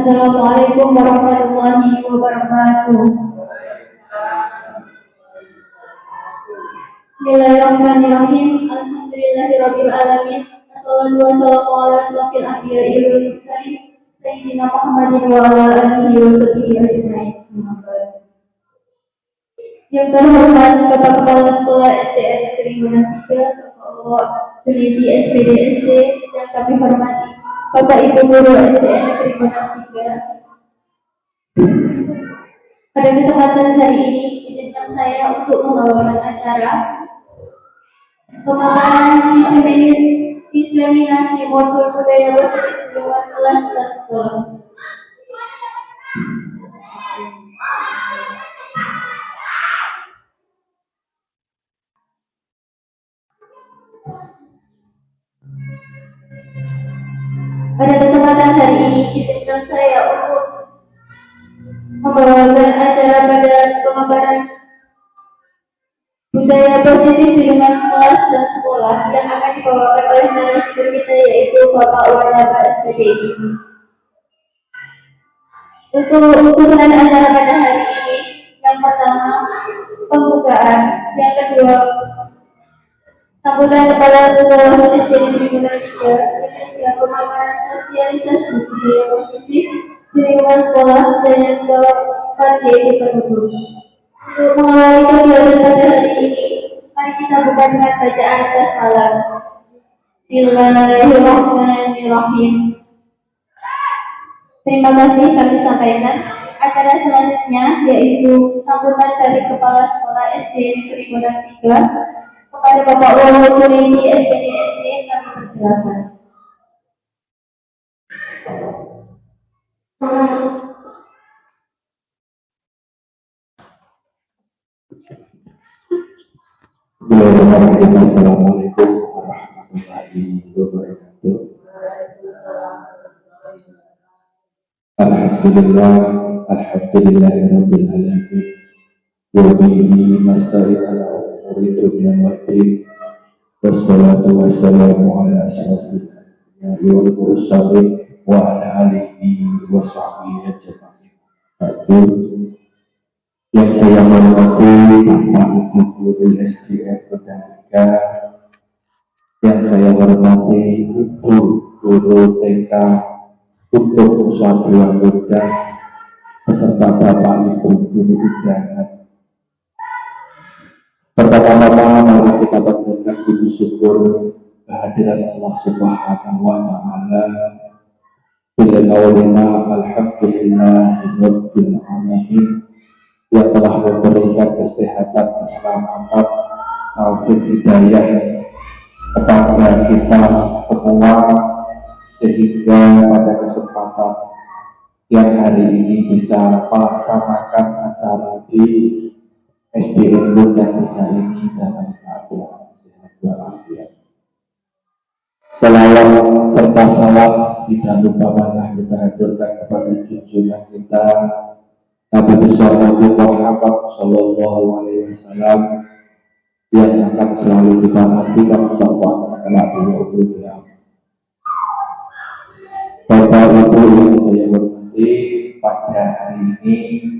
Assalamualaikum warahmatullahi wabarakatuh. Bismillahirrahmanirrahim. Alhamdulillahirabbil alamin. Wassalatu wassalamu ala asrofil anbiya'i wal mursalin sayyidina Muhammadin wa ala alihi wa sahbihi ajma'in. Yang terhormat Bapak Kepala Sekolah SDN Negeri Gunung 3, Bapak Junedi SPD SD, yang kami hormati Bapak Ibu Guru SDN Negeri Gunung 3. Pada kesempatan hari ini, izinkan saya untuk membawakan acara pemaparan diseminasi modul budaya positif di luar kelas dan sekolah. Pada kesempatan hari ini, izinkan saya untuk membawakan acara pada pemaparan budaya positif di lingkungan kelas dan sekolah yang akan dibawakan oleh narasumber kita, yaitu Bapak Warnaba SPD. Untuk usulan acara pada hari ini, yang pertama pembukaan, yang kedua sambutan kepala sekolah SD Negeri Gunung 3, yang ketiga pemaparan sosialisasi budaya positif di lingkungan sekolah, dan yang keempat yaitu penutup. Untuk mengawali kegiatan pada hari ini, mari kita buka dengan bacaan basmalah. Bismillahirrahmanirrahim. Terima kasih kami sampaikan. Acara selanjutnya yaitu sambutan dari Kepala Sekolah SD Negeri Gunung 3 kepada Bapak Wali Junedi SPD SD, kami persilakan. Assalamualaikum warahmatullahi wabarakatuh. Alhamdulillahirabbil alamin. Wa bihi nasta'in ala umuri dunya waddin. Wassalatu wassalamu ala asyrofil anbiya'i wal mursalin wa ala alihi wa sahbihi ajma'in. Yang saya hormati Bapak Ibu Guru SDN Gunung 3, yang saya hormati Ibu Guru TK untuk usaha dua muda beserta Bapak Ibu Guru undangan. Pertama-tama mari kita panjatkan puji syukur kehadiran Allah Subhanahu wa taala. Bila qaulina alhamdulillahirabbil alamin, yang telah memberikan kesehatan, keselamatan, taufik hidayah kepada kita semua, sehingga pada kesempatan yang hari ini bisa melaksanakan acara di SDN Gunung 3 ini dalam keadaan sehat walafiat. Selawat serta salam tidak lupa mana kita haturkan kepada junjungan kita Nabi besar Nabi Muhammad Sallallahu Alaihi Wasallam, yang akan selalu kita nantikan syafaatnya kelak di yaumul qiyamah. Bapak Ibu yang saya hormati, pada hari ini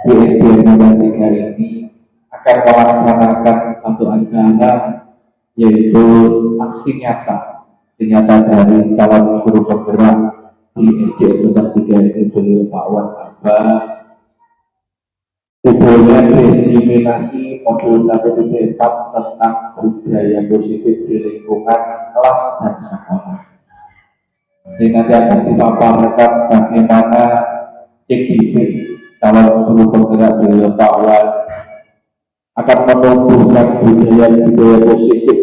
di SDN Gunung 3 ini akan melaksanakan satu acara, yaitu aksi nyata dari calon guru penggerak di SDN Gunung 3 ini, beliau Pak Warnaba. Judulnya diseminasi modul 1.4 tentang budaya positif di lingkungan kelas dan sekolah. Ini nanti akan dipaparkan bagaimana CGP calon guru penggerak beliau Pak Wan akan menumbuhkan budaya positif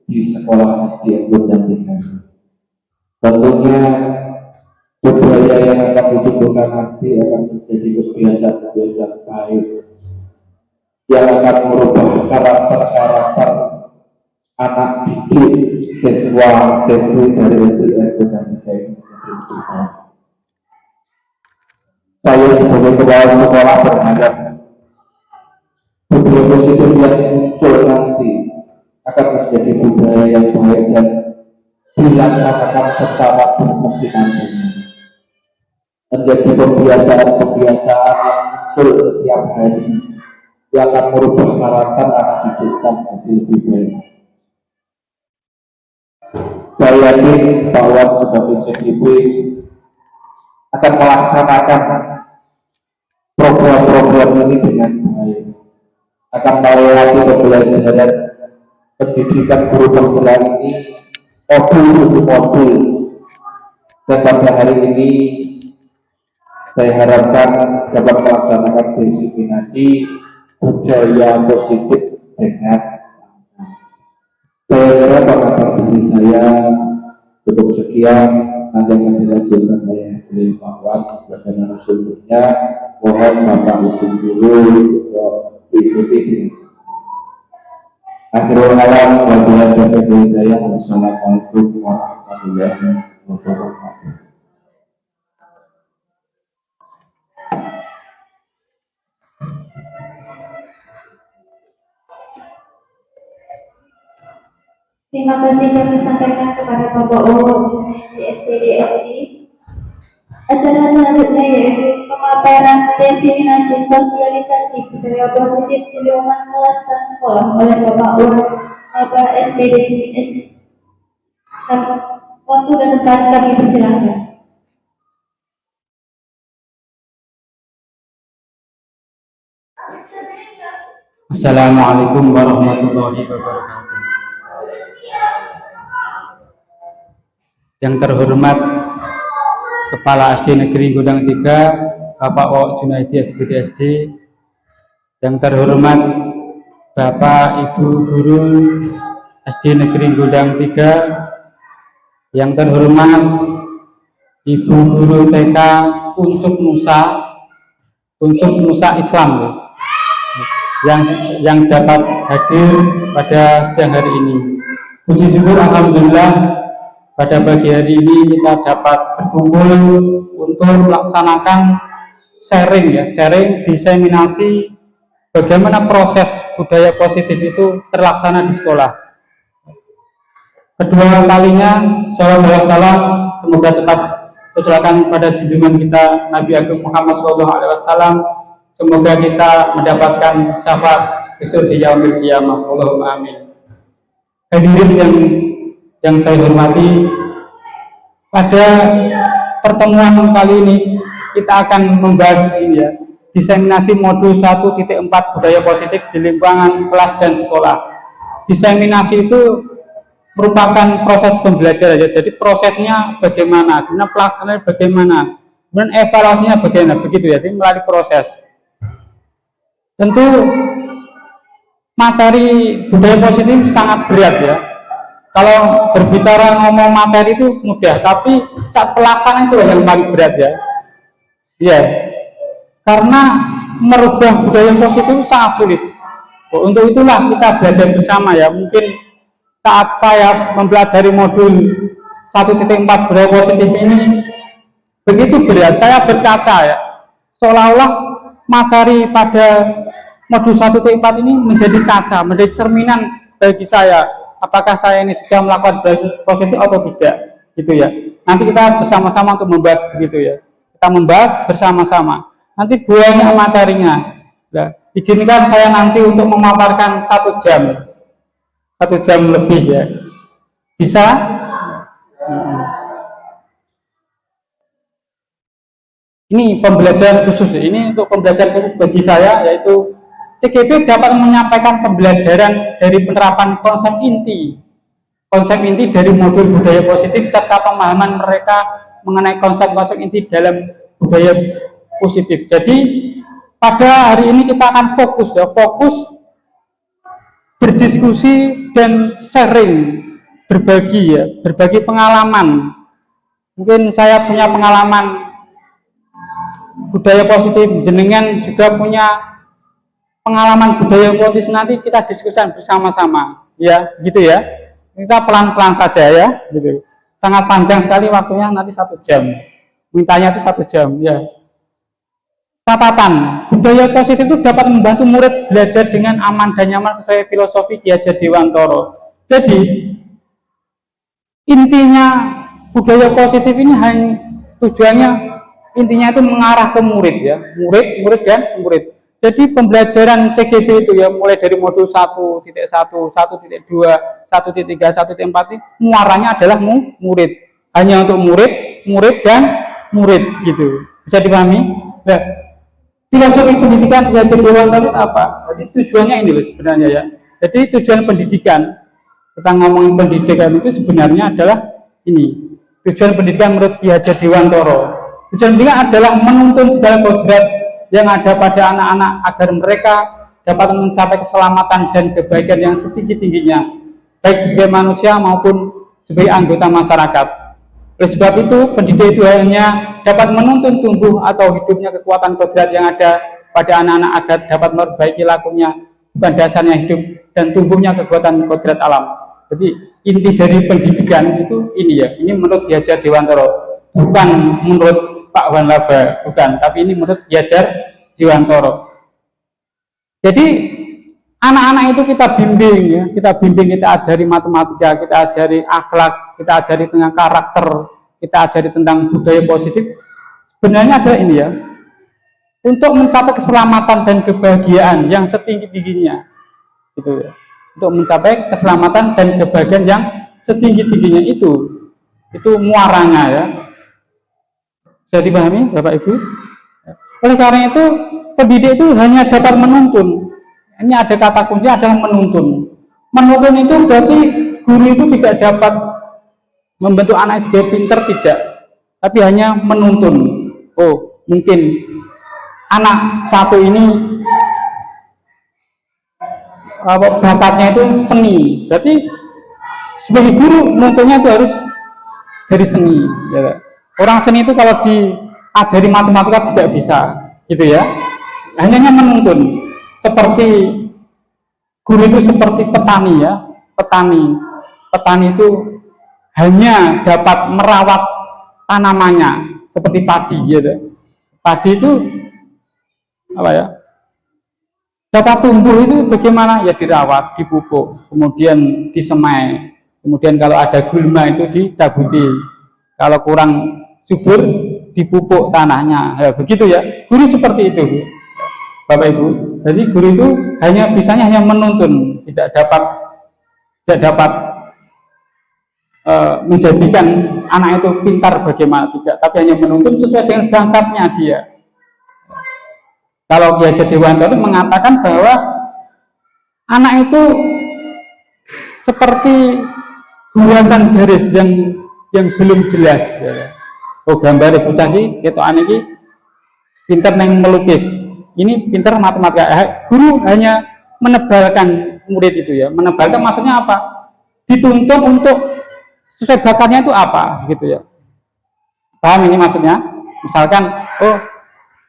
di sekolah SDN Gunung 3. Tentunya budaya yang akan ditumbuhkan nanti akan menjadi kebiasaan-kebiasaan baik yang akan merubah karakter anak didik siswa-siswi dari SDN Gunung 3 ini menjadi lebih baik. Saya sebagai kepala sekolah berharap budaya positif yang muncul nanti akan menjadi budaya yang baik dan dilaksanakan secara berkesinambungan. menjadi kebiasaan-kebiasaan yang muncul setiap hari yang akan merubah karakter anak didik kita menjadi lebih baik. Saya yakin Pak Wan sebagai CGP akan melaksanakan program-program ini dengan baik, akan melewati pembelajaran pendidikan guru penggerak ini modul demi modul, dan pada hari ini saya harapkan dapat melaksanakan diseminasi budaya positif dengan saya kira pengantar dari saya cukup sekian. Nanti akan dilanjutkan oleh Pak Wan sebagai narasumbernya. Mohon Bapak Ibu dulu untuk diikuti dengan akhirul alam. Wassalamualaikum warahmatullahi wabarakatuh. Terima kasih kami sampaikan kepada Bapak O di SPDSD. Acara selanjutnya yaitu pemaparan diseminasi sosialisasi budaya positif di lingkungan kelas dan sekolah oleh Bapak O SPDSD. Waktu dan tempat kami persilahkan. Assalamualaikum warahmatullahi wabarakatuh. Yang terhormat Kepala SD Negeri Gudang 3 Bapak O Junaidi SPDSD, yang terhormat Bapak Ibu Guru SD Negeri Gudang 3, yang terhormat Ibu Guru TK Kuncuk Nusa Islam yang dapat hadir pada siang hari ini. Puji syukur alhamdulillah pada pagi hari ini kita dapat berkumpul untuk melaksanakan sharing diseminasi bagaimana proses budaya positif itu terlaksana di sekolah. Kedua kalinya salam semoga tetap tercurahkan pada junjungan kita Nabi Agung Muhammad SAW. Semoga kita mendapatkan syafaat besok di yaumil qiyamah. Allahumma amin. Hadirin yang saya hormati, pada pertemuan kali ini kita akan membahas ini ya, diseminasi modul 1.4 budaya positif di lingkungan kelas dan sekolah. Diseminasi itu merupakan proses pembelajaran ya, jadi prosesnya bagaimana, kemudian pelaksanaannya bagaimana, kemudian evaluasinya bagaimana, begitu ya, jadi melalui proses. Tentu materi budaya positif sangat berat ya. Kalau berbicara ngomong materi itu mudah, tapi saat pelaksanaan itu yang paling berat ya. Ya, karena merubah budaya positif sangat sulit. Untuk itulah kita belajar bersama ya. Mungkin saat saya mempelajari modul 1.4 budaya positif ini begitu berat, saya berkaca ya, seolah-olah materi pada modul 1.4 ini menjadi kaca, menjadi cerminan bagi saya. Apakah saya ini sudah melakukan positif atau tidak, gitu ya. Nanti kita bersama-sama untuk membahas begitu ya. Kita membahas bersama-sama. Nanti banyak materinya. Nah, izinkan saya nanti untuk memaparkan 1 jam lebih ya. Bisa? Ini pembelajaran khusus. Ini untuk pembelajaran khusus bagi saya, yaitu CGP dapat menyampaikan pembelajaran dari penerapan konsep inti dari modul budaya positif serta pemahaman mereka mengenai konsep-konsep inti dalam budaya positif. Jadi pada hari ini kita akan fokus berdiskusi dan sharing, berbagi pengalaman. Mungkin saya punya pengalaman budaya positif, jenengan juga punya pengalaman budaya positif, nanti kita diskusikan bersama-sama ya, gitu ya. Kita pelan-pelan saja ya, gitu. Sangat panjang sekali waktunya, nanti 1 jam, mintanya itu 1 jam ya. Catatan, budaya positif itu dapat membantu murid belajar dengan aman dan nyaman sesuai filosofi Ki Hajar Dewantara. Jadi intinya budaya positif ini hanya tujuannya intinya itu mengarah ke murid ya, murid dan murid. Jadi pembelajaran CGB itu ya mulai dari modul 1.1, 1.2, 1.3, 1.4 ini muaranya adalah murid. Hanya untuk murid dan murid gitu. Bisa dipahami? Nah, filosofi pendidikan belajar dewantara itu apa? Jadi tujuannya ini loh sebenarnya ya. Jadi tujuan pendidikan, kita ngomongin pendidikan itu sebenarnya adalah ini. Tujuan pendidikan menurut Ki Hajar Dewantara. Tujuan pendidikan adalah menuntun segala kodrat yang ada pada anak-anak agar mereka dapat mencapai keselamatan dan kebaikan yang setinggi-tingginya, baik sebagai manusia maupun sebagai anggota masyarakat. Oleh sebab itu, pendidik itu hanya dapat menuntun tumbuh atau hidupnya kekuatan kodrat yang ada pada anak-anak agar dapat memperbaiki lakunya, bukan dasarnya hidup dan tumbuhnya kekuatan kodrat alam. Jadi inti dari pendidikan itu ini ya, ini menurut Ki Hajar Dewantara, bukan menurut Pak Wan Laba, bukan, tapi ini menurut Ki Hajar Dewantara. Jadi anak-anak itu kita bimbing ya, kita ajari matematika, kita ajari akhlak, kita ajari tentang karakter, kita ajari tentang budaya positif. Sebenarnya ada ini ya, untuk mencapai keselamatan dan kebahagiaan yang setinggi-tingginya, gitu ya. Untuk mencapai keselamatan dan kebahagiaan yang setinggi-tingginya itu muaranya ya. Bisa dipahami Bapak Ibu? Oleh karena itu pendidik itu hanya dapat menuntun. Ini ada kata kunci adalah menuntun. Menuntun itu berarti guru itu tidak dapat membentuk anak sebagai pinter, tidak, tapi hanya menuntun. Oh, mungkin anak satu ini bakatnya itu seni, berarti sebagai guru menuntunnya itu harus dari seni ya. Orang seni itu kalau diajari matematika tidak bisa gitu ya, hanya menuntun. Seperti guru itu seperti petani ya, petani itu hanya dapat merawat tanamannya seperti padi gitu. Padi itu apa ya, dapat tumbuh itu bagaimana ya, dirawat, dipupuk, kemudian disemai, kemudian kalau ada gulma itu dicabuti, kalau kurang subur dipupuk tanahnya ya, begitu ya. Guru seperti itu Bapak Ibu. Jadi guru itu bisanya hanya menuntun, tidak dapat menjadikan anak itu pintar bagaimana, tidak, tapi hanya menuntun sesuai dengan bakatnya dia. Kalau Ki Hajar Dewantara mengatakan bahwa anak itu seperti guratan garis yang belum jelas ya. Oh, gambar ibu cagi itu aniki pinter neng melukis, ini pinter matematika. Guru hanya menebalkan murid itu ya. Menebalkan maksudnya apa? Dituntun untuk sesuai bakatnya itu apa gitu ya. Paham ini maksudnya? Misalkan, oh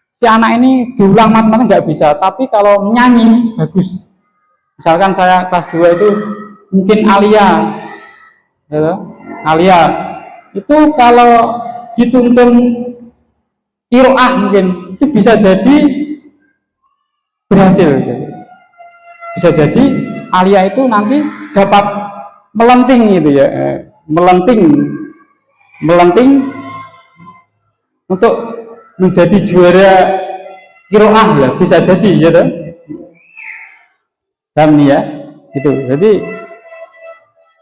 si anak ini diulang matematika nggak bisa, tapi kalau nyanyi bagus. Misalkan saya kelas 2 itu mungkin Alia ya, Alia itu kalau dituntun qiraah mungkin itu bisa jadi berhasil gitu. Bisa jadi Alia itu nanti dapat melenting gitu ya, melenting untuk menjadi juara qiraah ya, bisa jadi ya toh. Dan ya gitu. Jadi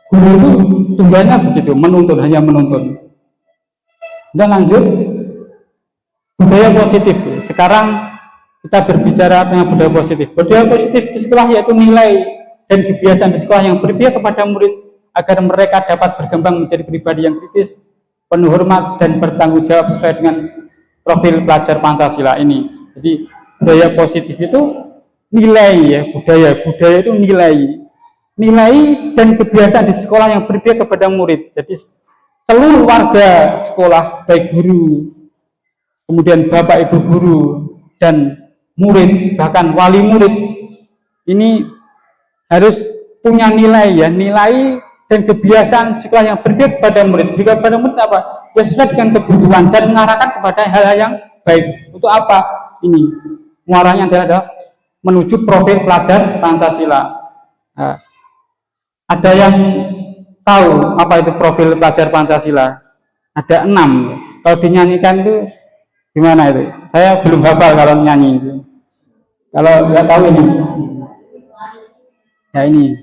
guru itu tujuannya begitu, menuntun, hanya menuntun. Dan lanjut, budaya positif. Sekarang kita berbicara tentang budaya positif. Budaya positif di sekolah yaitu nilai dan kebiasaan di sekolah yang berpihak kepada murid agar mereka dapat berkembang menjadi pribadi yang kritis, penuh hormat dan bertanggung jawab sesuai dengan profil pelajar Pancasila ini. Jadi budaya positif itu nilai ya, budaya itu nilai dan kebiasaan di sekolah yang berpihak kepada murid. Jadi seluruh warga sekolah, baik guru, kemudian bapak ibu guru dan murid, bahkan wali murid, ini harus punya nilai ya, nilai dan kebiasaan sekolah yang berpihak kepada murid. Berpihak kepada murid apa? Ya sesuai dengan kebutuhan dan mengarahkan kepada hal-hal yang baik. Untuk apa? Ini muaranya adalah menuju profil pelajar Pancasila. Nah, ada yang tahu apa itu profil pelajar Pancasila? Ada 6. Kalau dinyanyikan itu Gimana itu? Saya belum hafal kalau nyanyi itu. Kalau nggak tahu ini, ya ini.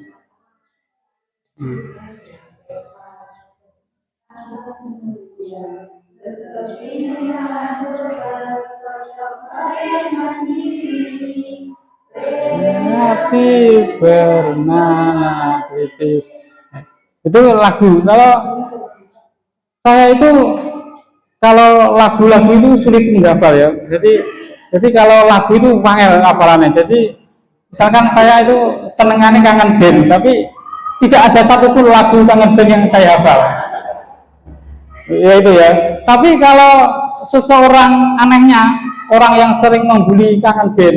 Hati bernama kritis. Itu lagu. Kalau saya itu kalau lagu-lagu itu sulit menghafal ya. Jadi kalau lagu itu wangel hafalannya. Jadi misalkan saya itu senengannya Kangen Band, tapi tidak ada satupun lagu Kangen Band yang saya hafal. Ya itu ya. Tapi kalau seseorang anehnya orang yang sering membuli Kangen Band,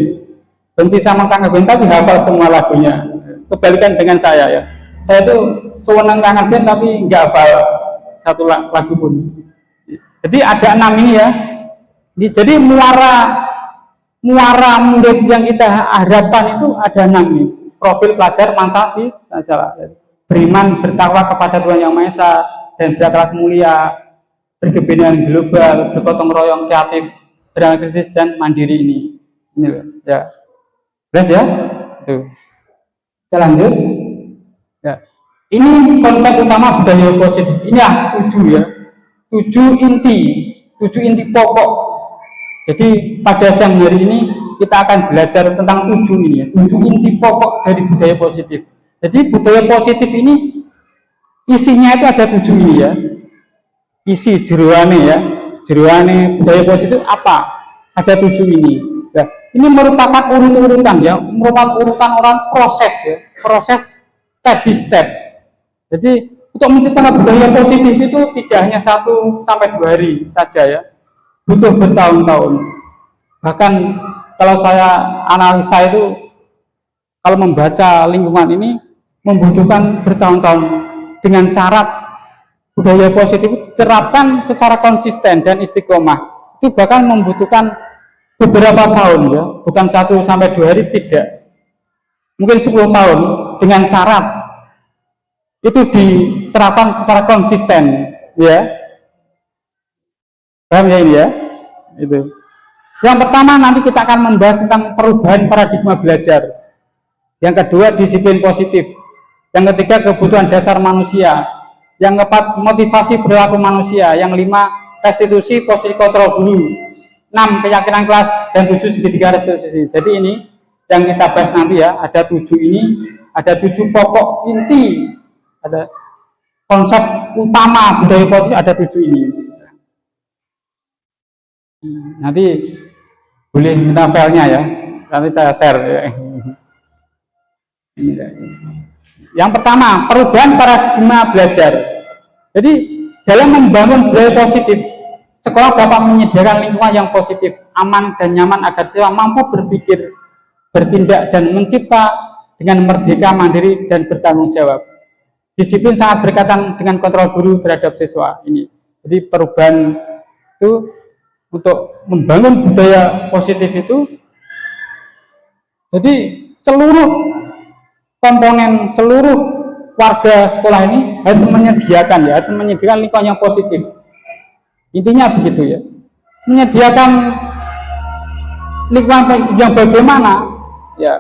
benci sama Kangen Band tapi hafal semua lagunya. Kebalikan dengan saya ya. Saya itu seneng Kangen Band tapi nggak hafal satu lagu pun. Jadi ada 6 ini ya. Jadi muara murid yang kita harapkan itu ada 6 nih. Profil pelajar Mansasi, salah. Beriman, bertakwa kepada Tuhan Yang Maha Esa, dan berakhlak mulia, berkebenangan global, bergotong royong, kreatif, berakhlak kritis dan mandiri ini. Ini ya. Jelas ya? Tuh. Kita lanjut. Ya. Ini konsep utama budaya positif. Ini ya 7 ya. 7 inti pokok. Jadi pada siang hari ini kita akan belajar tentang 7 ini ya, 7 inti pokok dari budaya positif. Jadi budaya positif ini isinya itu ada 7 ini ya. Isi jeroane ya, jeroane budaya positif apa? Ada 7 ini. Nah, ini merupakan urutan ya, merupakan urutan proses ya, proses step by step. Jadi untuk menciptakan budaya positif itu tidak hanya 1 sampai 2 hari saja ya, butuh bertahun-tahun. Bahkan kalau saya analisa itu, kalau membaca lingkungan ini membutuhkan bertahun-tahun dengan syarat budaya positif itu diterapkan secara konsisten dan istiqomah. Itu bahkan membutuhkan beberapa tahun ya, bukan 1 sampai 2 hari, tidak. Mungkin 10 tahun dengan syarat itu diterapkan secara konsisten ya. Paham ya ini ya? Itu. Yang pertama nanti kita akan membahas tentang perubahan paradigma belajar. Yang kedua disiplin positif. Yang ketiga kebutuhan dasar manusia. Yang keempat motivasi perilaku manusia. Yang 5 restitusi posisi kontrol guru. 6 keyakinan kelas dan 7 segitiga restitusi. Jadi ini yang kita bahas nanti ya, ada 7 ini, ada 7 pokok inti, ada konsep utama budaya positif, ada 7 ini. Nanti boleh minta filenya ya, nanti saya share ya. Yang pertama, perubahan paradigma belajar. Jadi dalam membangun budaya positif, sekolah dapat menyediakan lingkungan yang positif, aman dan nyaman agar siswa mampu berpikir, bertindak dan mencipta dengan merdeka, mandiri dan bertanggung jawab. Disiplin sangat berkaitan dengan kontrol guru terhadap siswa ini. Jadi perubahan itu untuk membangun budaya positif itu, jadi seluruh komponen, seluruh warga sekolah ini harus menyediakan ya, harus menyediakan lingkungan yang positif. Intinya begitu ya, menyediakan lingkungan positif yang bagaimana ya,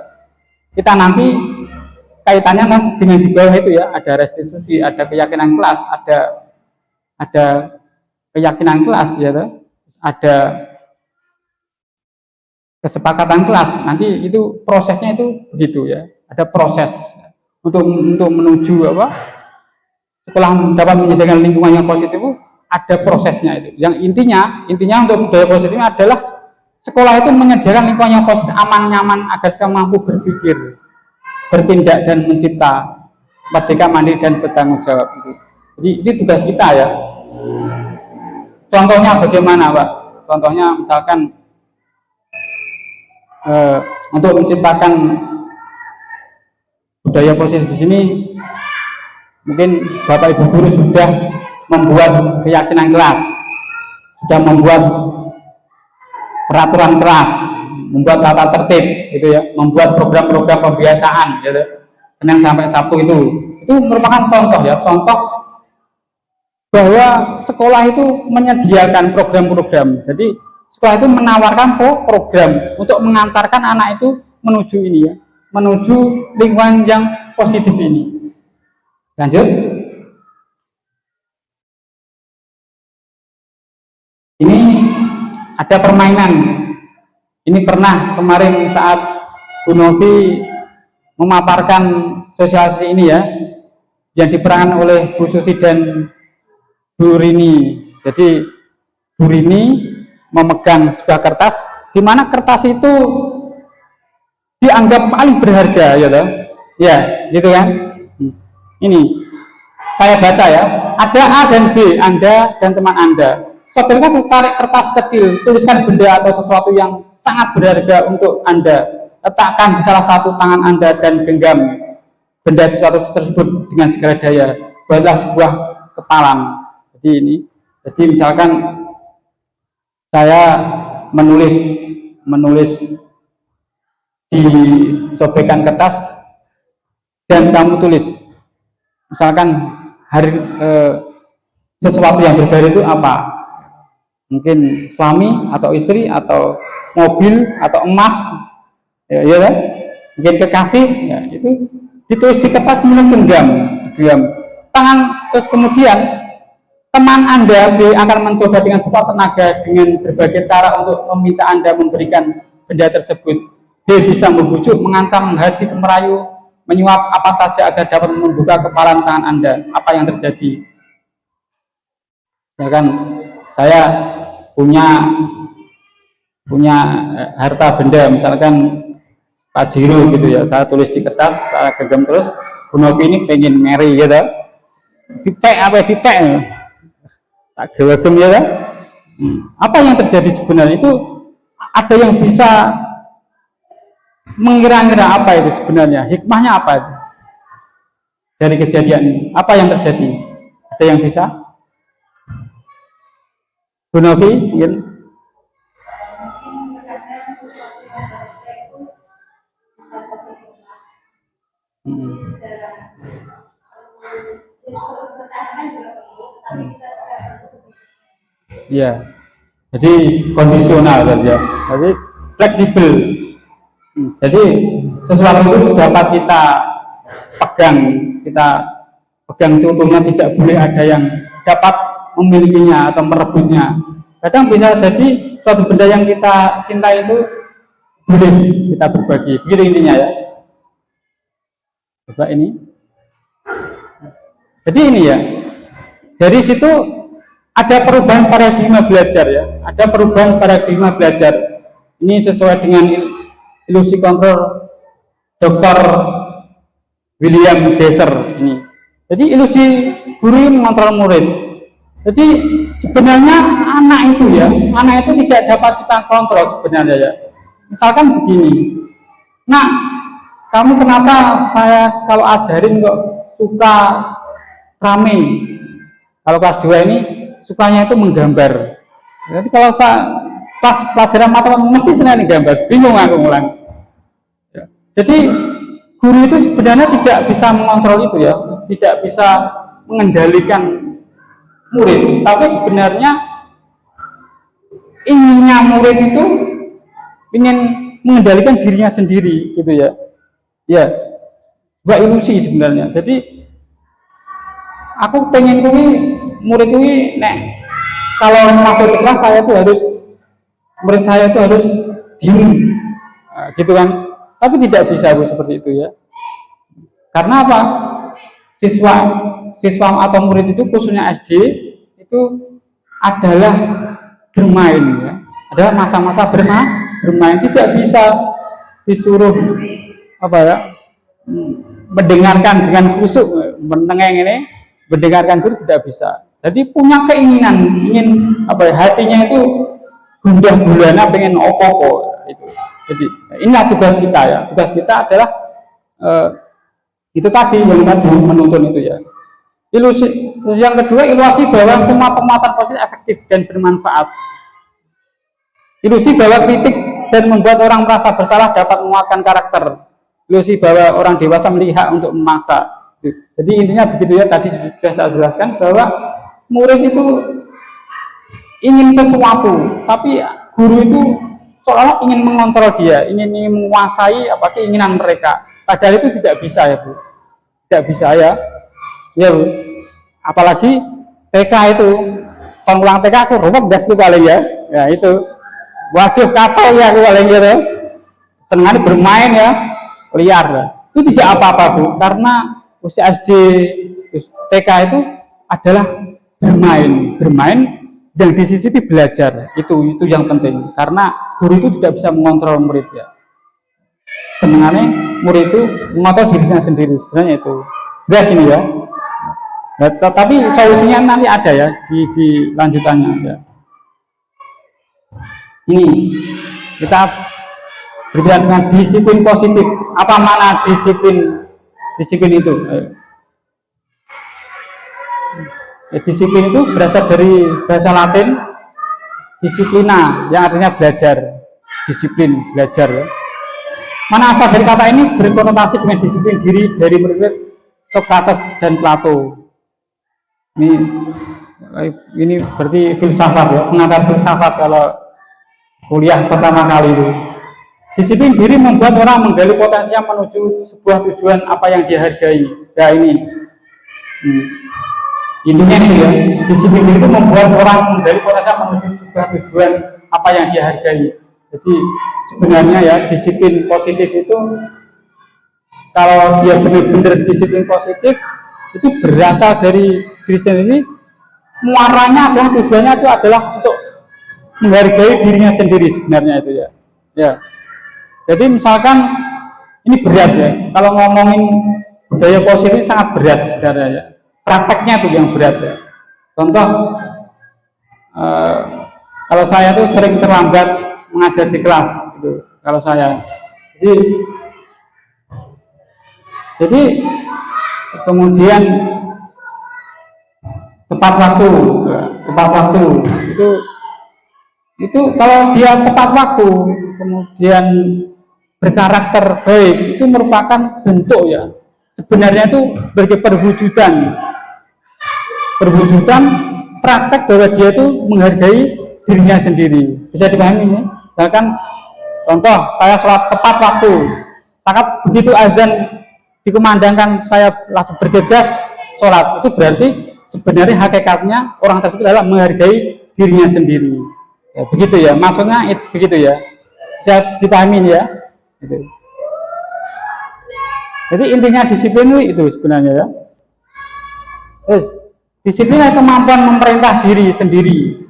kita nanti kaitannya kan dengan di bawah itu ya, ada restitusi, ada keyakinan kelas, ada keyakinan kelas ya, ada kesepakatan kelas. Nanti itu prosesnya itu begitu ya, ada proses untuk menuju apa, sekolah dapat menyediakan lingkungan yang positif itu ada prosesnya itu. Yang intinya untuk budaya positif adalah sekolah itu menyediakan lingkungan yang positif, aman, nyaman agar siswa mampu berpikir, bertindak dan mencipta, merdeka, mandiri dan bertanggung jawab. Jadi ini tugas kita ya. Contohnya bagaimana Pak? Contohnya misalkan untuk menciptakan budaya positif di sini, mungkin Bapak Ibu guru sudah membuat keyakinan kelas, sudah membuat peraturan kelas, membuat tata tertib, gitu ya, membuat program-program pembiasaan, gitu, Senin sampai Sabtu itu merupakan contoh ya, contoh bahwa sekolah itu menyediakan program-program. Jadi sekolah itu menawarkan program untuk mengantarkan anak itu menuju ini ya, menuju lingkungan yang positif ini. Lanjut. Ini ada permainan. Ini pernah kemarin saat Bu Novi memaparkan sosialisasi ini ya, yang diperankan oleh Bu Susi dan Bu Rini. Jadi Bu Rini memegang sebuah kertas, di mana kertas itu dianggap paling berharga, ya toh? Ya, gitu kan? Ini saya baca ya. Ada A dan B, Anda dan teman Anda. Saudara cari kertas kecil, tuliskan benda atau sesuatu yang sangat berharga untuk Anda. Letakkan di salah satu tangan Anda dan genggam benda sesuatu tersebut dengan segala daya. Buatlah sebuah kepalan. Jadi ini, jadi misalkan saya menulis disobekkan kertas dan kamu tulis, misalkan sesuatu yang berbeda itu apa? Mungkin suami atau istri atau mobil atau emas, ya kan? Mungkin kekasih, ya, itu ditulis di kertas kemudian genggam tangan, terus kemudian teman Anda B akan mencoba dengan sekuat tenaga dengan berbagai cara untuk meminta Anda memberikan benda tersebut. B bisa membujuk, mengancam, menghadik, merayu, menyuap apa saja agar dapat membuka kepalan tangan Anda. Apa yang terjadi? Ya kan, saya punya harta benda, misalkan Pak Jiro gitu ya, saya tulis di kertas, saya genggam terus, Bu Novi ini pengen marry gitu, dipek tak gewegem ya kan? Apa yang terjadi sebenarnya itu ada yang bisa mengira-ngira apa itu sebenarnya, hikmahnya apa itu dari kejadian ini, apa yang terjadi? Ada yang bisa? Bu Novi mungkin? Ya, jadi kondisional saja, jadi fleksibel. Jadi sesuatu itu dapat kita pegang seutuhnya, tidak boleh ada yang dapat memilikinya atau merebutnya. Kadang bisa jadi suatu benda yang kita cintai itu boleh kita berbagi. Begitu intinya ya. Coba ini. Jadi ini ya. Dari situ ada perubahan paradigma belajar ya. Ada perubahan paradigma belajar. Ini sesuai dengan ilusi kontrol Dr. William Deser ini. Jadi ilusi guru mengontrol murid. Jadi sebenarnya anak itu tidak dapat kita kontrol sebenarnya ya. Misalkan begini, nah kamu kenapa saya kalau ajarin kok suka rame? Kalau kelas 2 ini sukanya itu menggambar. Jadi kalau pas pelajaran matematika mesti senang gambar, bingung aku ngulang. Ya. Jadi guru itu sebenarnya tidak bisa mengontrol itu ya, tidak bisa mengendalikan murid, tapi sebenarnya inginnya murid itu ingin mengendalikan dirinya sendiri gitu ya. Ya, buat ilusi sebenarnya. Jadi aku pengen murid ini kalau masuk ke kelas murid saya itu harus diem, nah, gitu kan. Tapi tidak bisa Bu seperti itu ya. Karena apa? Siswa atau murid itu khususnya SD itu adalah bermain ya. Adalah masa-masa bermain, tidak bisa disuruh mendengarkan dengan khusyuk, mendengarkan guru tidak bisa. Jadi punya keinginan, hatinya itu gundah gulana pengen opo itu. Jadi inilah tugas kita ya. Tugas kita adalah itu tadi yang tadi menuntun itu ya. Ilusi yang kedua, ilusi bahwa semua penguatan positif efektif dan bermanfaat. Ilusi bahwa kritik dan membuat orang merasa bersalah dapat menguatkan karakter. Ilusi bahwa orang dewasa memiliki hak untuk memaksa. Jadi intinya begitu ya, tadi sudah saya jelaskan bahwa murid itu ingin sesuatu, tapi guru itu seolah ingin mengontrol dia, ingin menguasai apa keinginan mereka. Padahal itu tidak bisa ya Bu, tidak bisa ya, ya Bu. Apalagi TK itu, pengulang TK aku rumah gas paling ya itu, waduh kacau ya aku paling gitu, senang bermain ya, liar. Itu tidak apa-apa Bu, karena usia SD, TK itu adalah bermain yang di sisi belajar, itu yang penting, karena guru itu tidak bisa mengontrol murid ya. Senangannya murid itu mengontrol dirinya sendiri, sebenarnya itu jelas ini ya. Nah, tapi solusinya nanti ada ya di lanjutannya ya. Ini kita berbicara dengan disiplin positif. Apa makna disiplin itu? Disiplin itu berasal dari bahasa Latin disiplina, yang artinya belajar. Disiplin, belajar ya. Mana asal dari kata ini berkonotasi dengan disiplin diri dari murid Sokrates dan Plato. Ini berarti filsafat ya, pengantar filsafat kalau kuliah pertama kali itu. Disiplin diri membuat orang menggali potensinya menuju sebuah tujuan apa yang dia hargai. Ya ini. Intinya ini ya, disiplin diri itu membuat orang menggali potensinya menuju sebuah tujuan apa yang dia hargai. Jadi sebenarnya ya disiplin positif itu, kalau dia benar-benar disiplin positif itu berasal dari diri sendiri, muaranya adalah tujuannya itu adalah untuk menghargai dirinya sendiri sebenarnya itu ya. Ya. Jadi misalkan ini berat ya, kalau ngomongin budaya positif sangat berat sebenarnya ya. Prakteknya itu yang berat ya. Contoh, kalau saya tuh sering terlambat mengajar di kelas gitu, kalau saya. Jadi kemudian tepat waktu itu kalau dia tepat waktu kemudian berkarakter baik, itu merupakan bentuk ya, sebenarnya itu sebagai perwujudan praktek bahwa dia itu menghargai dirinya sendiri. Bisa dipahami ya? Bahkan contoh, saya sholat tepat waktu, saat begitu azan dikumandangkan saya langsung bergegas sholat, itu berarti sebenarnya hakikatnya orang tersebut adalah menghargai dirinya sendiri ya, begitu ya, maksudnya begitu ya, bisa dipahami ya gitu. Jadi intinya disiplin itu sebenarnya ya. Terus disiplin adalah kemampuan memerintah diri sendiri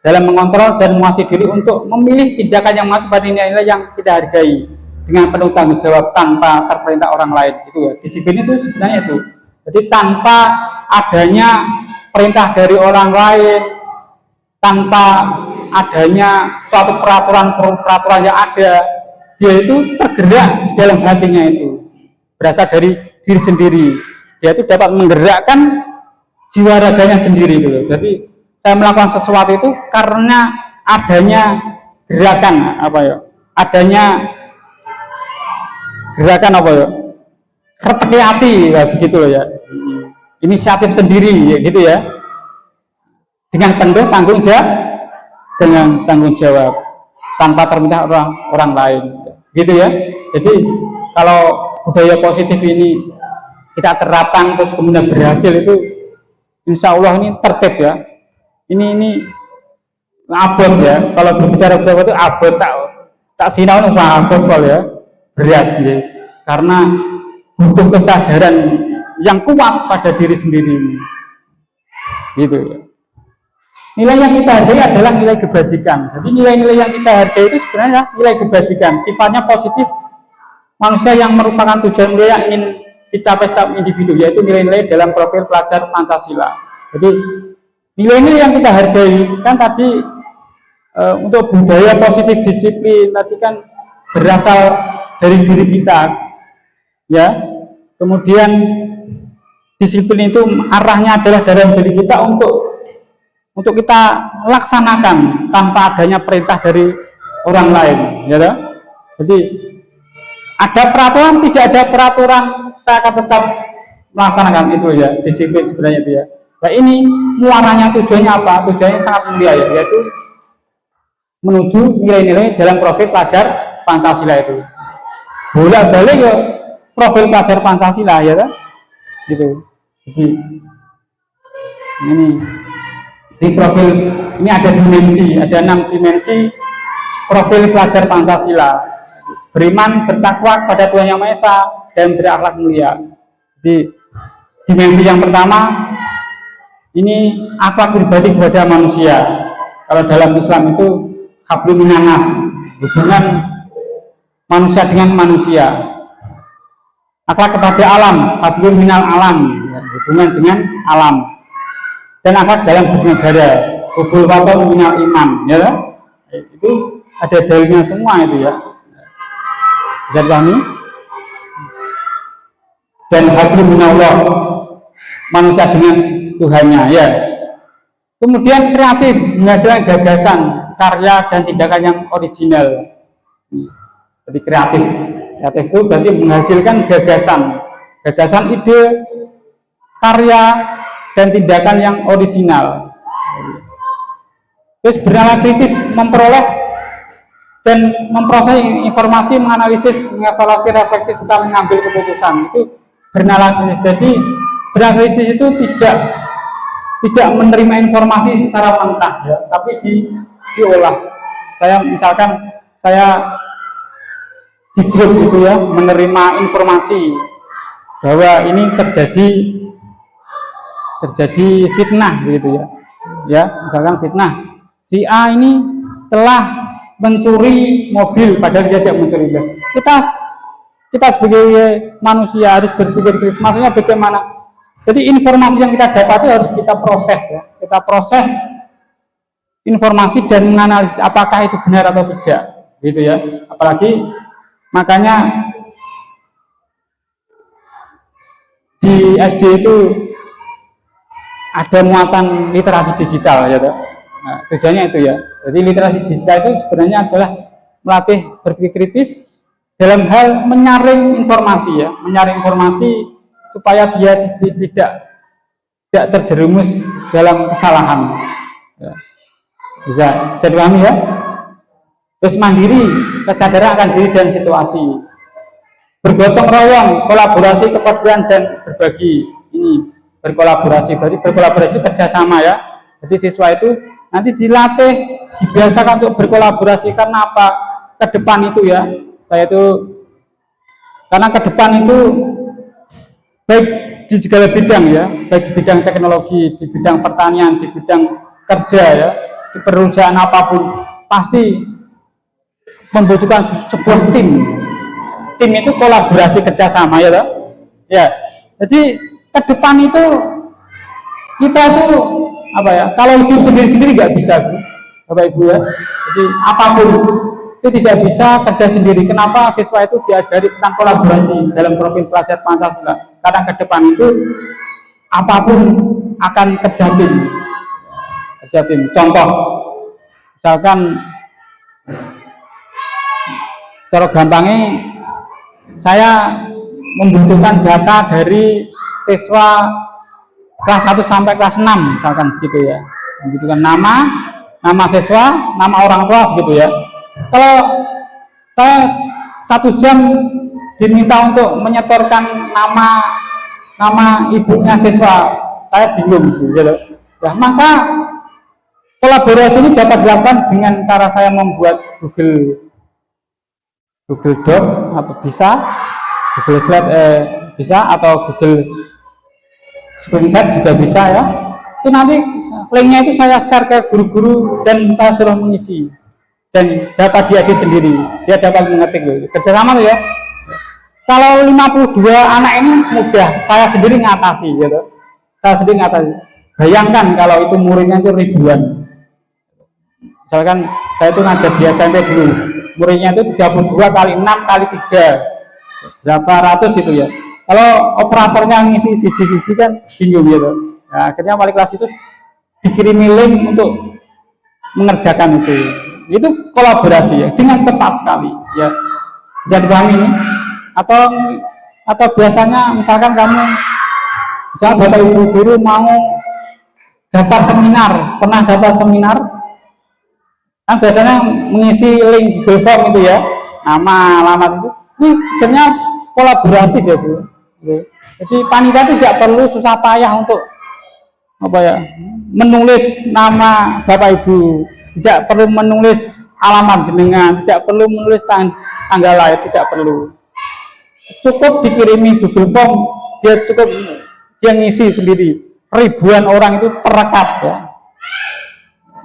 dalam mengontrol dan menguasai diri untuk memilih tindakan yang masuk pada nilai-nilai yang kita hargai dengan penuh tanggung jawab tanpa terperintah orang lain. Itu ya, disiplin itu sebenarnya itu. Jadi tanpa adanya perintah dari orang lain, tanpa adanya suatu peraturan yang ada, dia itu tergerak di dalam hatinya, itu berasal dari diri sendiri. Dia itu dapat menggerakkan jiwa raganya sendiri gitu. Jadi saya melakukan sesuatu itu karena adanya gerakan apa ya? Adanya gerakan apa ya? Reteki hati ya, begitu loh ya. Inisiatif sendiri ya, gitu ya. Dengan penuh tanggung jawab tanpa terminta orang lain. Gitu ya. Jadi kalau budaya positif ini kita terapkan terus kemudian berhasil, itu insya Allah ini tertib ya. Ini abot ya. Kalau berbicara budaya itu abot, tak sinau abot kalau ya, berat ya. Karena butuh kesadaran yang kuat pada diri sendiri. Gitu ya. Nilai yang kita hargai adalah nilai kebajikan. Jadi nilai-nilai yang kita hargai itu sebenarnya nilai kebajikan, sifatnya positif. Manusia yang merupakan tujuan nilai yang ingin dicapai setiap individu, yaitu nilai-nilai dalam profil pelajar Pancasila. Jadi nilai-nilai yang kita hargai kan tadi untuk budaya positif disiplin tadi kan berasal dari diri kita, ya. Kemudian disiplin itu arahnya adalah dalam diri kita untuk kita laksanakan tanpa adanya perintah dari orang lain, ya. Jadi ada peraturan, tidak ada peraturan, saya akan tetap melaksanakan itu ya, disiplin sebenarnya itu ya. Nah ini muaranya tujuannya apa? Tujuannya sangat mulia ya, yaitu menuju nilai-nilai dalam profil pelajar Pancasila itu. Bolak-balik ya profil pelajar Pancasila ya kan? Gitu. Jadi ini di profil ini ada dimensi, ada 6 dimensi profil pelajar Pancasila. Beriman, bertakwa kepada Tuhan Yang Maha Esa dan berakhlak mulia. Jadi dimensi yang pertama ini akhlak pribadi kepada manusia. Kalau dalam Islam itu hablum minan nas, hubungan manusia dengan manusia. Akhlak kepada alam, hablum minal alam, hubungan dengan alam. Dan akhlak dalam bernegara, hubul waton minal iman, ya. Itu ada dalilnya semua itu ya. Bisa dipahami? Dan hablum minallah, manusia dengan Tuhannya, ya. Kemudian kreatif, menghasilkan gagasan, karya dan tindakan yang original. Jadi kreatif itu berarti menghasilkan gagasan ide, karya dan tindakan yang original. Terus bernalar kritis, memperoleh dan memproses informasi, menganalisis, mengevaluasi, refleksi serta mengambil keputusan. Itu bernalar kritis. Jadi bernalar kritis itu tidak menerima informasi secara mentah ya, tapi diolah. Misalkan saya di grup gitu ya, menerima informasi bahwa ini terjadi fitnah gitu ya, misalkan fitnah si A ini telah mencuri mobil padahal dia tidak mencuri. Kita sebagai manusia harus berpikir kritis, maksudnya bagaimana. Jadi informasi yang kita dapati harus kita proses ya, kita proses informasi dan menganalisis apakah itu benar atau tidak gitu ya. Apalagi makanya di SD itu ada muatan literasi digital ya. Nah, tujuannya itu ya. Jadi literasi digital itu sebenarnya adalah melatih berpikir kritis dalam hal menyaring informasi ya, menyaring informasi supaya dia tidak terjerumus dalam kesalahan. Ya. Bisa dipahami ya. Terus mandiri, kesadaran akan diri dan situasi. Bergotong royong, kolaborasi, kepedulian dan berbagi. Ini berkolaborasi, berarti berkolaborasi kerjasama ya. Jadi siswa itu nanti dilatih, dibiasakan untuk berkolaborasi. Karena apa? Ke depan itu ya, karena ke depan itu baik di segala bidang ya, baik di bidang teknologi, di bidang pertanian, di bidang kerja ya, di perusahaan apapun pasti membutuhkan sebuah tim. Tim itu kolaborasi kerjasama ya, toh? Ya. Jadi ke depan itu kita itu apa ya? Kalau hidup sendiri-sendiri nggak bisa, Bapak Ibu ya. Jadi apapun itu tidak bisa kerja sendiri. Kenapa siswa itu diajari tentang kolaborasi dalam profil pelajar Pancasila? Karena ke depan itu apapun akan kerja tim. Contoh, misalkan cara gampangnya saya membutuhkan data dari siswa kelas 1 sampai kelas 6 misalkan gitu ya, membutuhkan nama siswa, nama orang tua gitu ya. Kalau saya 1 jam diminta untuk menyetorkan nama ibunya siswa, saya bingung gitu. Nah, maka kolaborasi ini dapat dilakukan dengan cara saya membuat Google Doc atau bisa Google Slide bisa, atau Google Screenshot juga bisa ya. Itu nanti linknya itu saya share ke guru-guru dan saya suruh mengisi dan data dia sendiri, dia dapat mengetik loh. Kerjasama tuh ya. Kalau 52 anak ini mudah, saya sendiri ngatasi gitu. Bayangkan kalau itu muridnya itu ribuan. Misalkan saya itu ngajar di SMP dulu, muridnya itu 32 kali 6 kali 3 berapa ratus itu ya. Kalau operatornya ngisi siji-siji kan bingung gitu. Nah, akhirnya wali kelas itu dikirimi link untuk mengerjakan itu. Itu kolaborasi ya, dengan cepat sekali ya. Bisa dipahami ini? Atau biasanya misalkan kamu, misalnya Bapak Ibu guru mau daftar seminar, pernah daftar seminar? kan biasanya mengisi link Google Form itu ya, nama, alamat itu. Ini sebenarnya kolaboratif ya Bu. Jadi panitia tidak perlu susah payah untuk apa ya, menulis nama Bapak Ibu, tidak perlu menulis alamat jenengan, tidak perlu menulis tanggal lahir, tidak perlu. Cukup dikirimi Google Form, dia cukup dia ngisi sendiri. Ribuan orang itu terekam ya.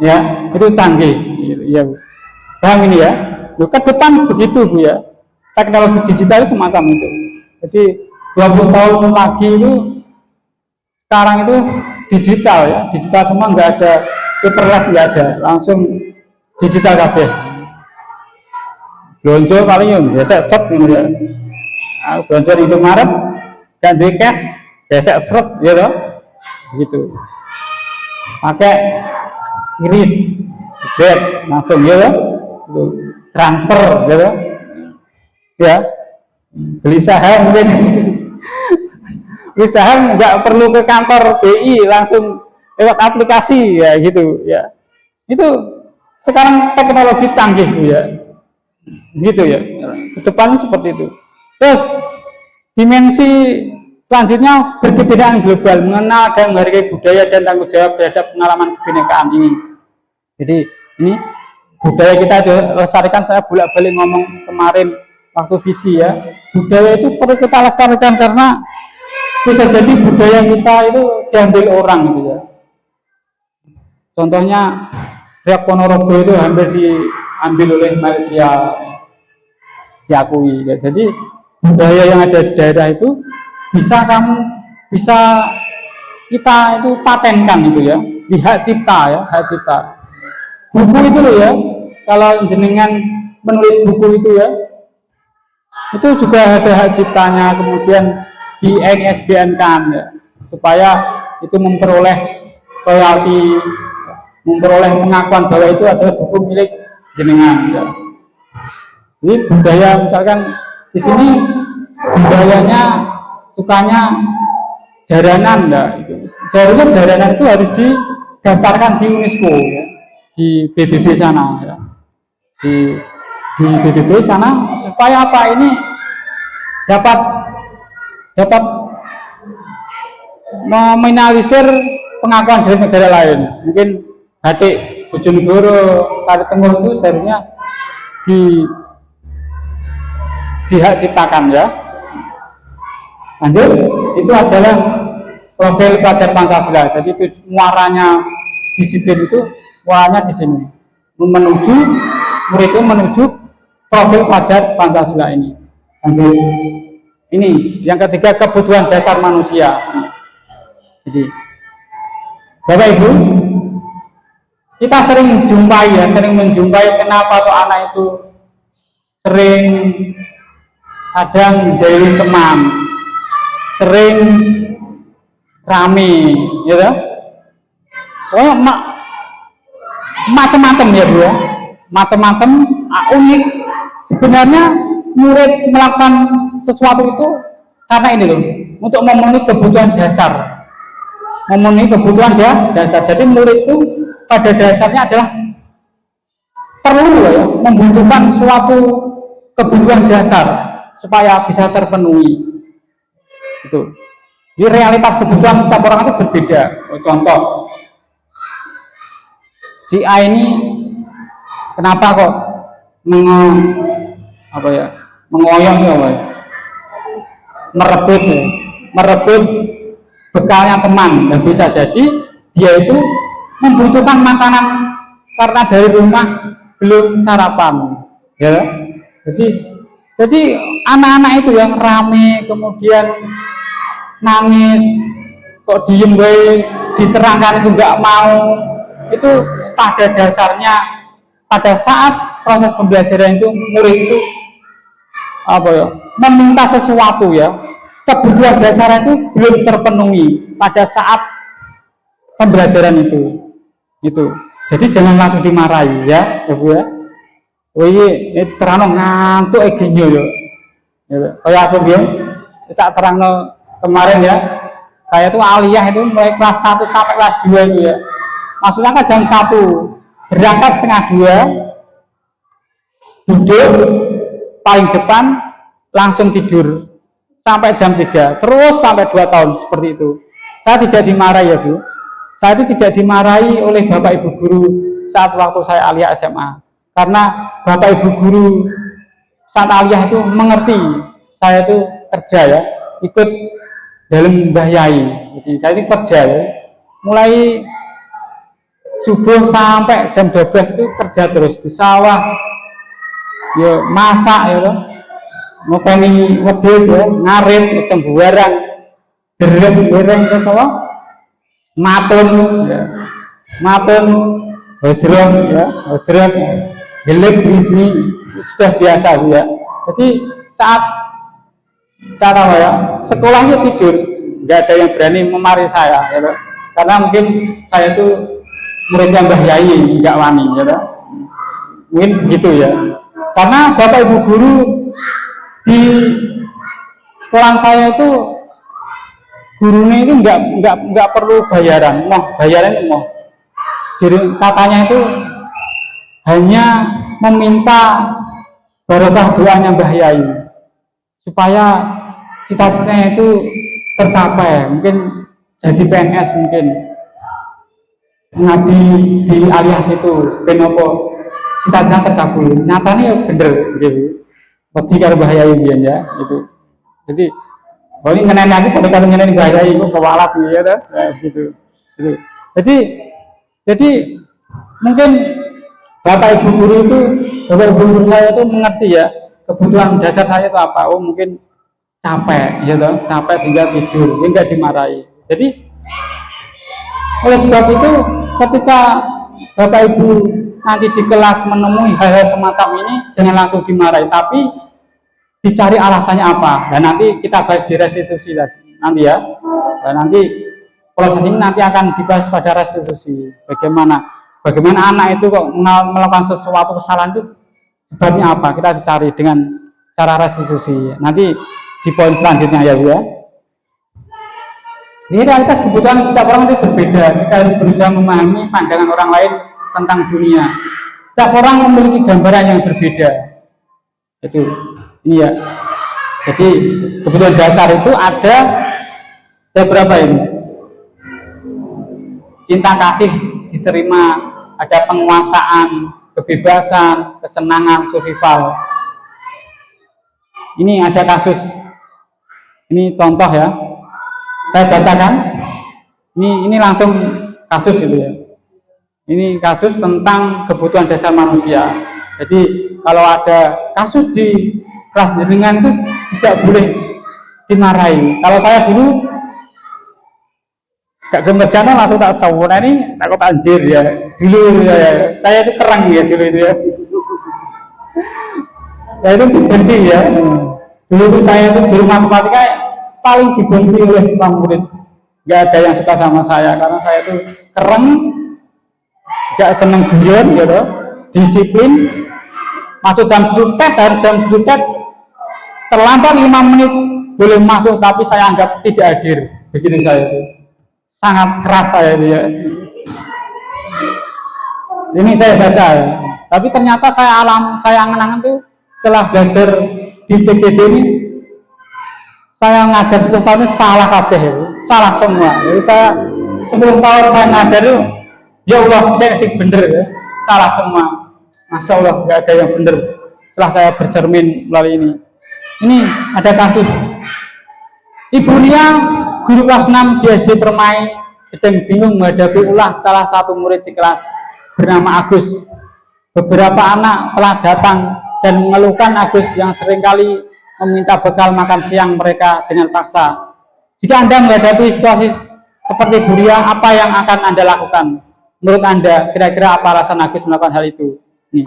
Ya, itu canggih ya Bu. Paham ini ya? Ke depan begitu Bu ya. Teknologi digital semacam itu. Jadi 20 tahun lagi itu sekarang itu digital ya, digital semua, nggak ada paperless, nggak ada, langsung digital kabeh. Belanja paling yang biasa set gitu ya. Belanja di Indomaret dan di cash biasa seret ya loh. Gitu. Pakai iris, debit langsung ya loh. Transfer ya loh. Ya. Beli saham mungkin. Beli saham nggak perlu ke kantor BI, langsung lewat aplikasi ya gitu ya. Itu sekarang teknologi canggih ya, gitu ya. Kedepannya seperti itu. Terus dimensi selanjutnya berkebudayaan global, mengenal dan menghargai budaya dan tanggung jawab terhadap pengalaman kebinekaan ini. Jadi ini budaya kita dilestarikan. Saya bolak-balik ngomong kemarin waktu visi ya, budaya itu perlu kita lestarikan karena bisa jadi budaya kita itu diambil orang gitu ya. Contohnya Riak Ponorogo itu hampir diambil oleh Malaysia, diakui ya. Jadi budaya yang ada di daerah itu bisa kita itu patenkan gitu ya, di hak cipta ya, hak cipta. Buku itu loh ya, kalau jenengan menulis buku itu ya, itu juga ada hak ciptanya, kemudian di ISBN kan ya, supaya itu memperoleh royalti, memperoleh pengakuan bahwa itu adalah buku milik jenengan ya. Jadi budaya misalkan di sini budayanya sukanya jaranan ya, itu seharusnya jaranan itu harus didaftarkan di UNESCO ya, di PBB sana ya, di PBB sana, supaya apa, ini dapat meminimalisir pengakuan dari negara lain. Mungkin batik Bojonegoro, Tari Tengger itu seharusnya di hak ciptakan ya. Lanjut, itu adalah profil pelajar Pancasila. Jadi itu muaranya disiplin itu muaranya di sini, menuju murid itu menuju profil pelajar Pancasila ini. Lanjut, ini yang ketiga, kebutuhan dasar manusia. Jadi Bapak Ibu, kita sering menjumpai kenapa tuh anak itu sering kadang menjauhi teman, sering rame, gitu. Oh, macam-macam ya Bu ya, macam-macam, unik. Sebenarnya murid melakukan sesuatu itu karena ini loh, untuk memenuhi kebutuhan dasar, dasar. Jadi murid itu pada dasarnya adalah perlu ya, membutuhkan suatu kebutuhan dasar supaya bisa terpenuhi. Itu. Di realitas kebutuhan setiap orang itu berbeda. Contoh, si A ini kenapa kok mengoyong ya, merebut bekalnya teman, dan bisa jadi dia itu membutuhkan makanan karena dari rumah belum sarapan ya. Jadi anak-anak itu yang rame kemudian nangis, kok diem baik, diterangkan itu nggak mau, itu pada dasarnya pada saat proses pembelajaran itu murid itu meminta sesuatu ya, kebutuhan dasar itu belum terpenuhi pada saat pembelajaran itu. Jadi jangan langsung dimarahi ya, Bu ya. Oh iya, ini terang ngantuk gini yo. Kayak aku bilang, tak terang kemarin ya. Saya tuh aliyah itu mulai kelas 1 sampai kelas 2 itu ya. Maksudnya kan jam 1. berangkat setengah 2, duduk paling depan, langsung tidur sampai jam 3, terus sampai 2 tahun seperti itu. Saya tidak dimarahi ya Bu. Saya itu tidak dimarahi oleh Bapak Ibu guru saat waktu saya aliyah SMA. Karena Bapak Ibu guru saat aliyah itu mengerti saya itu kerja ya, ikut dalam Mbah Yai. Jadi saya itu kerja ya. Mulai subuh sampai jam 12 itu kerja terus di sawah. Ya masak ya loh. Ngopeni wedhus ya, ngarit sembuaran, derep dereng terus apa? Matun ya. Matun hosrong ya, hosrong gelap ini sudah biasa ya. Jadi saat apa ya, sekolahnya tidur, nggak ada yang berani memarahi saya ya loh. Karena mungkin saya itu muridnya Mbah Yai, nggak wani ya loh. Mungkin begitu ya. Karena Bapak Ibu guru di sekolah saya itu gurunya itu nggak perlu bayaran, bayaran mau. Jadi katanya itu hanya meminta barokah doanya Mbah Yai supaya cita-citanya itu tercapai, mungkin jadi PNS, mungkin mengabdi di aliyah itu penopo cita-cita terkabul. Nyatanya ya bener gitu. Wedi karo Mbah Yai biyen ya itu. Jadi kalau ini ngeneni aku pada kalau ngeneni Mbah Yai itu kewalat ya dah gitu. Gitu. Jadi mungkin Bapak Ibu guru itu, Bapak Ibu guru saya itu mengerti ya kebutuhan dasar saya itu apa. Oh mungkin capek ya toh, capek sehingga tidur, enggak dimarahi. Jadi oleh sebab itu ketika Bapak Ibu nanti di kelas menemui hal-hal semacam ini, jangan langsung dimarahi, tapi dicari alasannya apa. Dan nanti kita bahas di restitusi nanti ya. Dan nanti proses ini nanti akan dibahas pada restitusi. Bagaimana anak itu kok melakukan sesuatu kesalahan itu sebabnya apa? Kita dicari dengan cara restitusi. Nanti di poin selanjutnya ya Bu ya. Ini realitas kebutuhan setiap orang itu berbeda. Kita harus berusaha memahami pandangan orang lain tentang dunia. Setiap orang memiliki gambaran yang berbeda. Itu ini ya. Jadi kebutuhan dasar itu ada berapa ini? Cinta kasih diterima, ada penguasaan, kebebasan, kesenangan, survival. Ini ada kasus. Ini contoh ya. Saya bacakan. Ini langsung kasus itu ya. Ini kasus tentang kebutuhan dasar manusia. Jadi kalau ada kasus di kelas jenengan itu tidak boleh dimarahi. Kalau saya dulu gak gemerjana langsung tak sawuna ini takut anjir ya. Dulu ya, saya itu kerang ya dulu itu ya. Saya itu dibenci ya. Dulu itu saya itu guru matematika paling dibenci oleh semua murid. Gak ada yang suka sama saya karena saya itu kereng, gak seneng guyon gitu, disiplin, masuk jam sutet, harus jam sutet, terlambat 5 menit boleh masuk tapi saya anggap tidak hadir. Begitu saya itu. Sangat keras saya itu ya. Ini saya baca ya. Tapi ternyata saya angan-angan tuh setelah belajar di CGD ini, saya ngajar 10 tahun ini salah kabeh, salah semua. Jadi saya 10 tahun saya ngajar itu, ya Allah, kayak sih bener ya, salah semua. Masya Allah, nggak ada yang bener. Setelah saya bercermin melalui ini. Ini ada kasus. Ibu Nia, guru kelas 6 di SD Permai, sedang bingung menghadapi ulah salah satu murid di kelas bernama Agus. Beberapa anak telah datang dan mengeluhkan Agus yang seringkali meminta bekal makan siang mereka dengan paksa. Jika Anda menghadapi situasi seperti Bu Ria, apa yang akan Anda lakukan? Menurut Anda, kira-kira apa alasan Agus melakukan hal itu? Nih,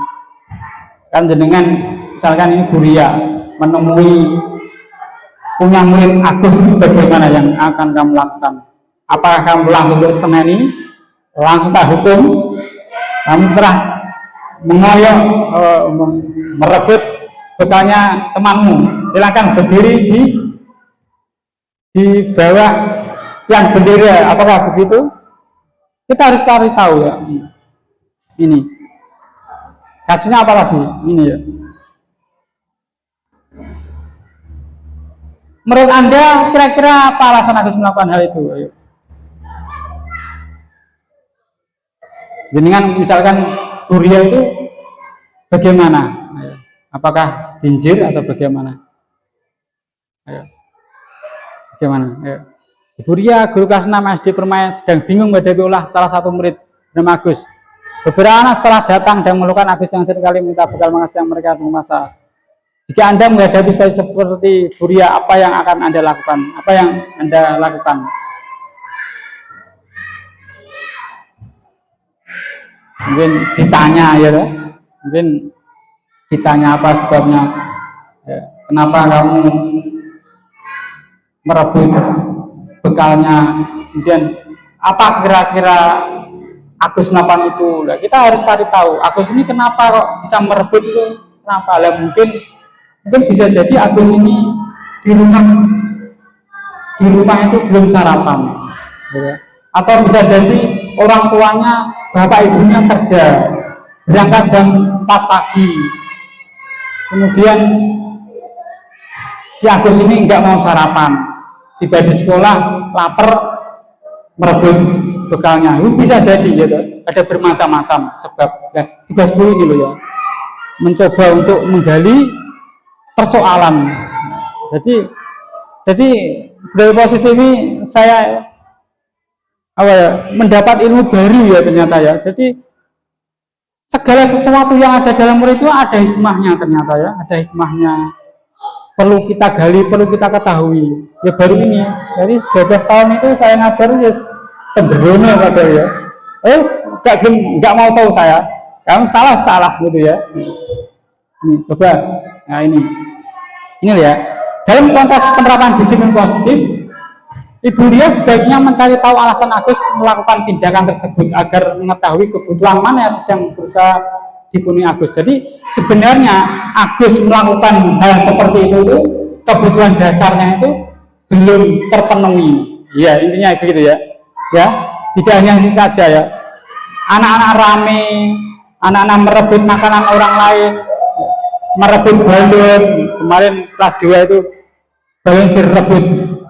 kan jenengan misalkan ini Bu Ria menemui punya murid Agus, bagaimana yang akan kamu lakukan? Apakah kamu langsung bersemeni, langsung tak hukum, kamu telah mengoyok, merebut bekalnya temanmu, silakan berdiri di bawah yang bendera, apakah begitu? Kita harus cari tahu ya. Ini kasusnya apa lagi? Ini ya. Menurut Anda kira-kira apa alasan Agus melakukan hal itu? Ayo. Jenengan misalkan Buria itu bagaimana? Ayo. Apakah binjir atau bagaimana? Ayo. Bagaimana? Ayo. Buria, guru kelas 6 SD Permai sedang bingung menghadapi ulah salah satu murid bernama Agus. Beberapa anak setelah datang dan melukan Agus yang seringkali minta bekal makan mereka di masa. Jika Anda menghadapi situasi seperti Buria, apa yang akan Anda lakukan? Apa yang Anda lakukan? Mungkin ditanya ya, mungkin ditanya apa sebabnya, ya, kenapa kamu merebut bekalnya, kemudian apa kira-kira Agus melakukan itu. Nah, kita harus cari tahu Agus ini kenapa kok bisa merebut itu, kenapa lah. Mungkin bisa jadi Agus ini di rumah itu belum sarapan, ya. Atau bisa jadi orang tuanya, bapak ibunya kerja, berangkat jam 4 pagi, kemudian si Agus ini nggak mau sarapan, tiba di sekolah lapar, merebut bekalnya. Itu bisa jadi ya, ada bermacam-macam sebab. Nah, tugas guru ini loh ya, mencoba untuk menggali persoalan. Jadi dari positif ini saya mendapat ilmu baru ya ternyata ya. Jadi segala sesuatu yang ada dalam murid itu ada hikmahnya ternyata ya, ada hikmahnya. Perlu kita gali, perlu kita ketahui. Ya baru ini ya. Jadi 12 tahun itu saya ngajar ya sembrono padahal ya. Nggak mau tahu saya. Kamu salah gitu ya. Ini coba. Nah ini ya. Dalam konteks penerapan disiplin positif, Ibu Ria sebaiknya mencari tahu alasan Agus melakukan tindakan tersebut agar mengetahui kebutuhan mana yang sedang berusaha dipenuhi Agus. Jadi sebenarnya Agus melakukan hal seperti itu kebutuhan dasarnya itu belum terpenuhi. Ya intinya begitu ya. Ya tidak hanya itu saja ya. Anak-anak rame, anak-anak merebut makanan orang lain, merebut balon. Kemarin kelas 2 itu balon direbut,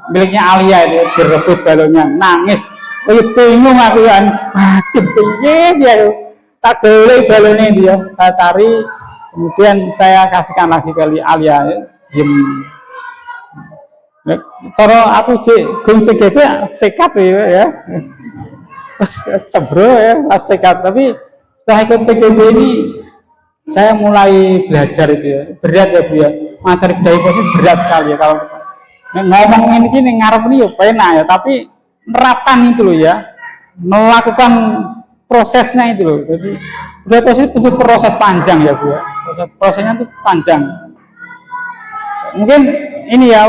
miliknya Alia itu direbut balonnya, nangis. Bingung aku ya, waduh piye dia tuh. Tak boleh balonnya dia, saya cari, kemudian saya kasihkan lagi ke Alia, diem. Cara aku gunting gitu sekat ya, sebro ya, sekat. Tapi setelah ikut TGB ini, saya mulai belajar itu ya, berat ya Bu ya. Materi budaya positif berat sekali ya kalau ngomongin ini ngarep ini ya enak ya, tapi menerapkan itu loh ya, melakukan prosesnya itu loh. Jadi budaya positif butuh proses panjang ya Bu ya, prosesnya itu panjang. Mungkin ini ya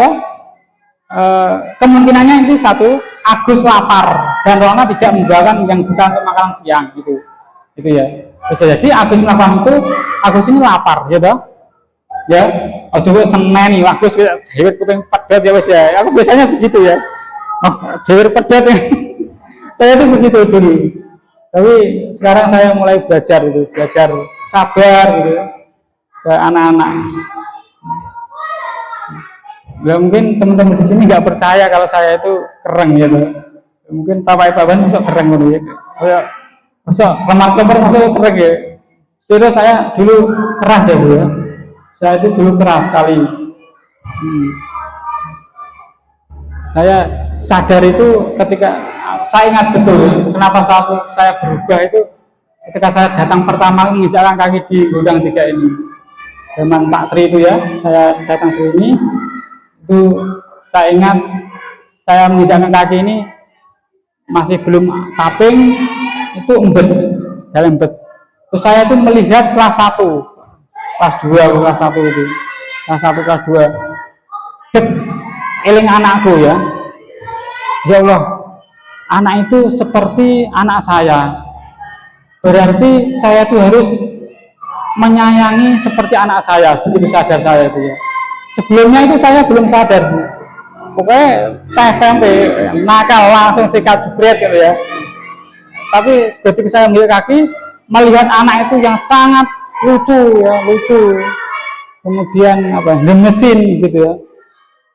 kemungkinannya itu satu, Agus lapar dan Rona tidak membawakan yang bukan untuk makanan siang gitu ya. Bisa jadi Agus melakukan itu, Agus ini lapar ya toh ya. Coba seneni Agus jewet kuping pedet ya wis ya. Aku biasanya begitu ya. Jewet pedet ya. Saya itu begitu dulu. Tapi sekarang saya mulai belajar sabar gitu ke anak-anak. Ya mungkin teman-teman di sini nggak percaya kalau saya itu keren gitu. Mungkin papai-papai masuk keren gitu ya. Kayak masuk lemar-lemar masuk keren ya. Sudah saya dulu keras ya Bu ya. Saya itu dulu keras sekali. Saya sadar itu ketika saya ingat betul kenapa saya berubah itu ketika saya datang pertama menginjakkan kaki di Gondang 3 ini. Zaman Pak Tri itu ya, saya datang sini itu saya ingat saya menginjakkan kaki ini masih belum tapping, itu embet. Terus saya itu melihat kelas 1 kelas 2 kelas 1 itu kelas 1 kelas 2 eling anakku ya Allah, anak itu seperti anak saya, berarti saya itu harus menyayangi seperti anak saya. Begitu sadar saya itu ya. Sebelumnya itu saya belum sadar, pokoknya saya SMP nakal langsung sikat jebret gitu ya. Tapi begitu saya ambil kaki melihat anak itu yang sangat lucu ya, lucu, kemudian apa, gemesin gitu ya,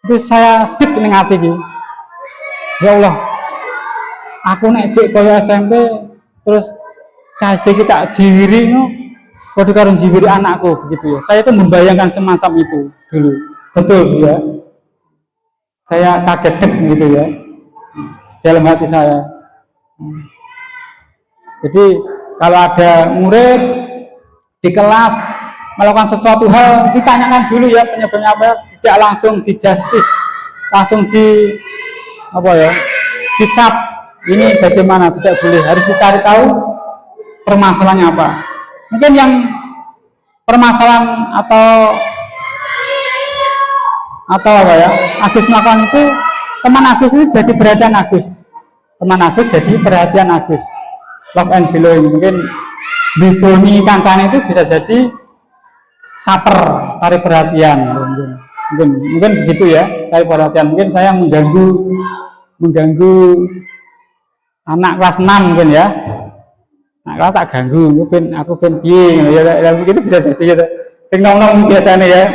itu saya dik ning ati iki. Ya Allah, aku nek cek kaya SMP terus cah SD kita jiwiri no, kode karo jiwiri anakku begitu ya. Saya itu membayangkan semacam itu dulu, betul ya. Saya kaget dek gitu ya dalam hati saya. Jadi kalau ada murid di kelas melakukan sesuatu hal, ditanyakan dulu ya penyebabnya apa, tidak langsung dijustis, langsung di apa ya, dicap ini bagaimana, tidak boleh, harus dicari tahu permasalahannya apa. Mungkin yang permasalahan atau apa ya, Agus melakukan itu, teman Agus itu jadi perhatian Agus, teman Agus jadi perhatian Agus, love and belonging. Mungkin bidoni kancane itu bisa jadi caper, cari perhatian, mungkin begitu ya, cari perhatian. Mungkin saya mengganggu anak kelas 6 mungkin ya, nah kalau tak ganggu mungkin aku ben piye ya, begitu bisa jadi gitu. Sing nong biasanya ya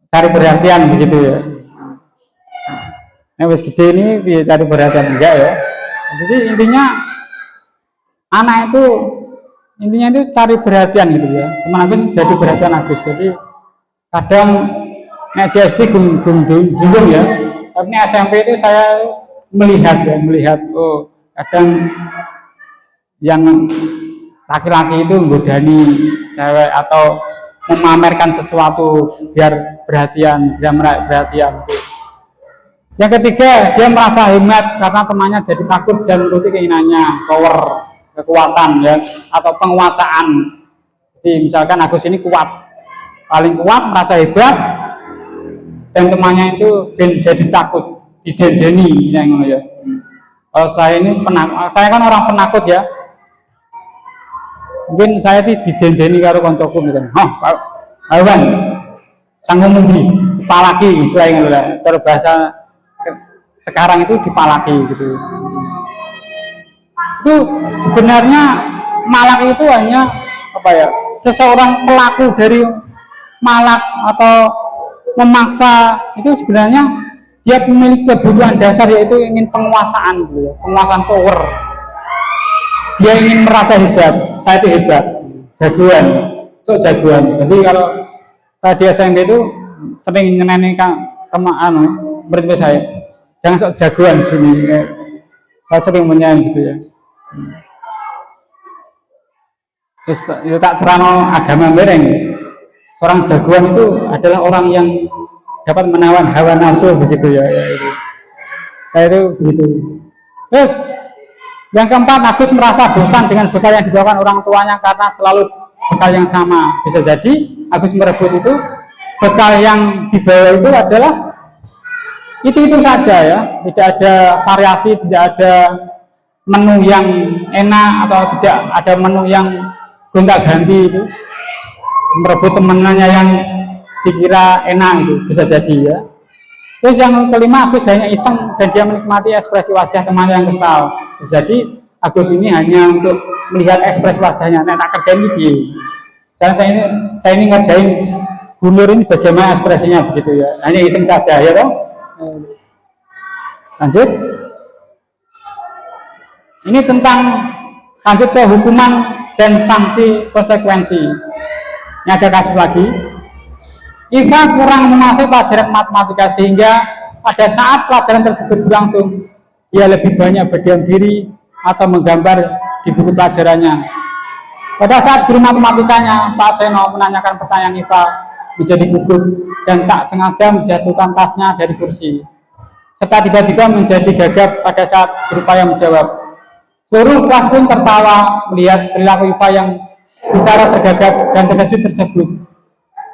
cari perhatian begitu ya. Nah wis gede ini cari perhatian enggak ya. Jadi intinya anak itu cari perhatian gitu ya. Teman aku jadi perhatian Agus. Jadi kadang nek SD gundung ya. Tapi ini SMP itu saya melihat oh kadang yang laki-laki itu menggodani cewek atau memamerkan sesuatu biar perhatian, biar meraih perhatian. Yang ketiga, dia merasa hemat karena temannya jadi takut dan menuruti keinginannya, power, kekuatan ya, atau penguasaan. Jadi misalkan Agus ini kuat, paling kuat, merasa hebat, dan temannya itu jadi takut, didendeni yang ya. Kalau saya ini saya kan orang penakut ya. Mungkin saya didendeni karo koncoku gitu. Awan, sanggup mundi, dipalaki istilahnya lah. Cara bahasa sekarang itu dipalaki gitu. Itu sebenarnya malak itu hanya apa ya? Seseorang pelaku dari malak atau memaksa itu sebenarnya dia memiliki kebutuhan dasar, yaitu ingin penguasaan gitu ya, penguasaan power. Dia ingin merasa hebat, saya itu hebat, jagoan, jagoan. Jadi kalau saya di SMP itu sering nyeneni sama murid saya, jangan sok jagoan sini, saya sering menyanyi gitu ya. Terus tak terang agama bereng, seorang jagoan itu adalah orang yang dapat menawan hawa nafsu begitu ya, itu. Kayak itu begitu. Terus yang keempat, Agus merasa bosan dengan bekal yang dibawakan orang tuanya karena selalu bekal yang sama. Bisa jadi Agus merebut itu bekal yang dibawa itu adalah itu saja ya, tidak ada variasi, tidak ada menu yang enak atau tidak ada menu yang gonta-ganti itu. Merebut temannya yang dikira enak itu bisa jadi ya. Terus yang kelima, Agus hanya iseng dan dia menikmati ekspresi wajah teman yang kesal. Bisa jadi Agus ini hanya untuk melihat ekspresi wajahnya. Nah, tak kerjain ini. Saya ini ngerjain Gunur ini bagaimana ekspresinya begitu ya. Hanya iseng saja ya toh. Lanjut. Ini tentang lanjut ke hukuman dan sanksi konsekuensi. Ini ada kasus lagi. Iva kurang menguasai pelajaran matematika sehingga pada saat pelajaran tersebut berlangsung dia lebih banyak berdiam diri atau menggambar di buku pelajarannya. Pada saat guru matematikanya Pak Seno menanyakan pertanyaan Iva menjadi gugup dan tak sengaja menjatuhkan tasnya dari kursi serta tiba-tiba menjadi gagap pada saat berupaya menjawab. Seluruh kelas pun tertawa melihat perilaku Iva yang bicara tergagap dan terkejut tersebut.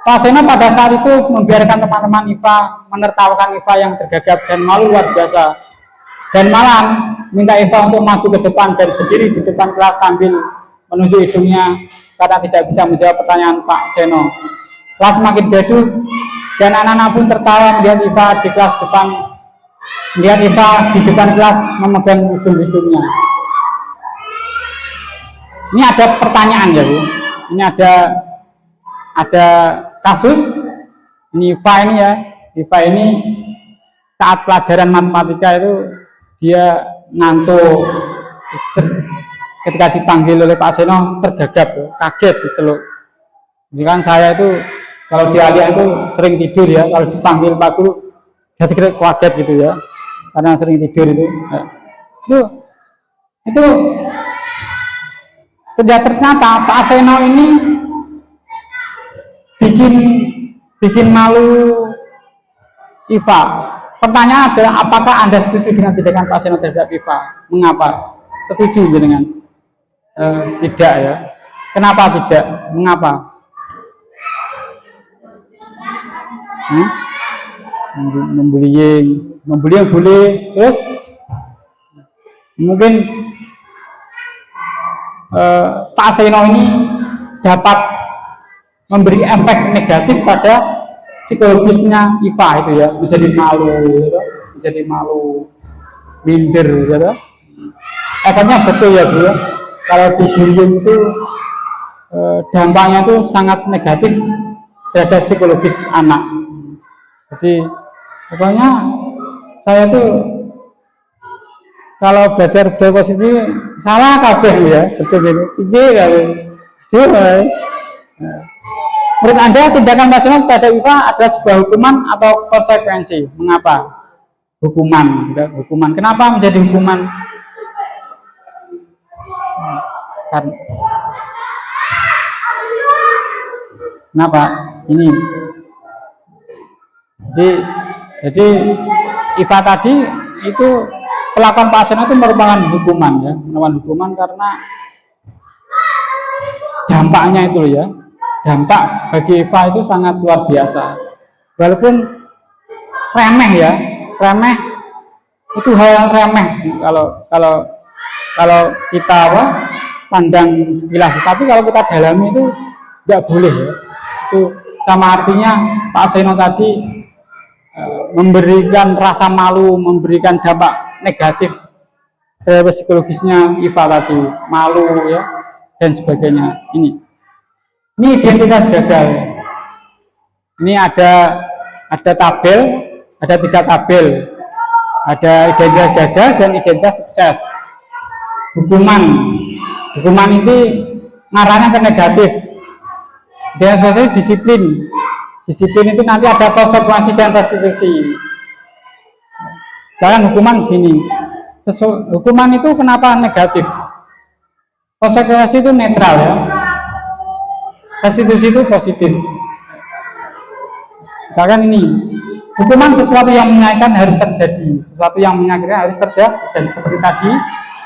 Pak Seno pada saat itu membiarkan teman-teman IPA menertawakan IPA yang tergagap dan malu luar biasa, dan malam minta IPA untuk maju ke depan dan berdiri di depan kelas sambil menunjuk hidungnya karena tidak bisa menjawab pertanyaan Pak Seno. Kelas semakin gaduh dan anak-anak pun tertawa melihat IPA di kelas depan, melihat IPA di depan kelas memegang ujung hidungnya. Ini ada pertanyaan ya Bu. Ini ada kasus ini IPA ini ya. IPA ini saat pelajaran matematika itu dia ngantuk, ketika dipanggil oleh Pak Seno tergagap, kaget diceluk. Jadi kan saya itu kalau di Alia itu sering tidur ya, kalau dipanggil Pak Guru jadi kaget gitu ya, karena sering tidur itu. Ya. Itu ternyata Pak Seno ini bikin malu IPA. Pertanyaan adalah apakah Anda setuju dengan tindakan Pak Seno terhadap IPA? Mengapa? Setuju dengan tidak ya. Kenapa tidak? Mengapa? Membullying boleh. Terus mungkin Pak Seno ini dapat memberi efek negatif pada psikologisnya IPA itu ya, menjadi malu, minder gitu. Efeknya betul ya Bu. Kalau di bullying itu dampaknya itu sangat negatif terhadap psikologis anak. Jadi pokoknya saya tuh kalau belajar budaya positif salah kabeh ya, seperti itu. Menurut Anda tindakan Pak Seno terhadap IPA adalah sebuah hukuman atau konsekuensi? Mengapa? Hukuman. Kenapa menjadi hukuman? Kenapa? Ini. Jadi IPA tadi itu perlakuan Pak Seno itu merupakan hukuman ya, karena dampaknya itu ya. Dampak bagi IPA itu sangat luar biasa. Walaupun remeh itu hal yang remeh kalau kita pandang sekilas. Tapi kalau kita dalami itu nggak boleh ya. Itu sama artinya Pak Seno tadi memberikan rasa malu, memberikan dampak negatif terhadap psikologisnya IPA tadi, malu ya dan sebagainya. Ini identitas gagal. Ini ada tabel, ada 3 tabel. Ada identitas gagal dan identitas sukses. Hukuman ini ngarahnya ke negatif. Dan sukses disiplin. Disiplin itu nanti ada konsekuensi dan restitusi. Jangan hukuman begini. Hukuman itu kenapa negatif? Konsekuensi itu netral ya. Restitusi itu positif. Misalkan ini, hukuman sesuatu yang menyakitkan harus terjadi. Sesuatu yang menyakitkan harus terjadi. Seperti tadi,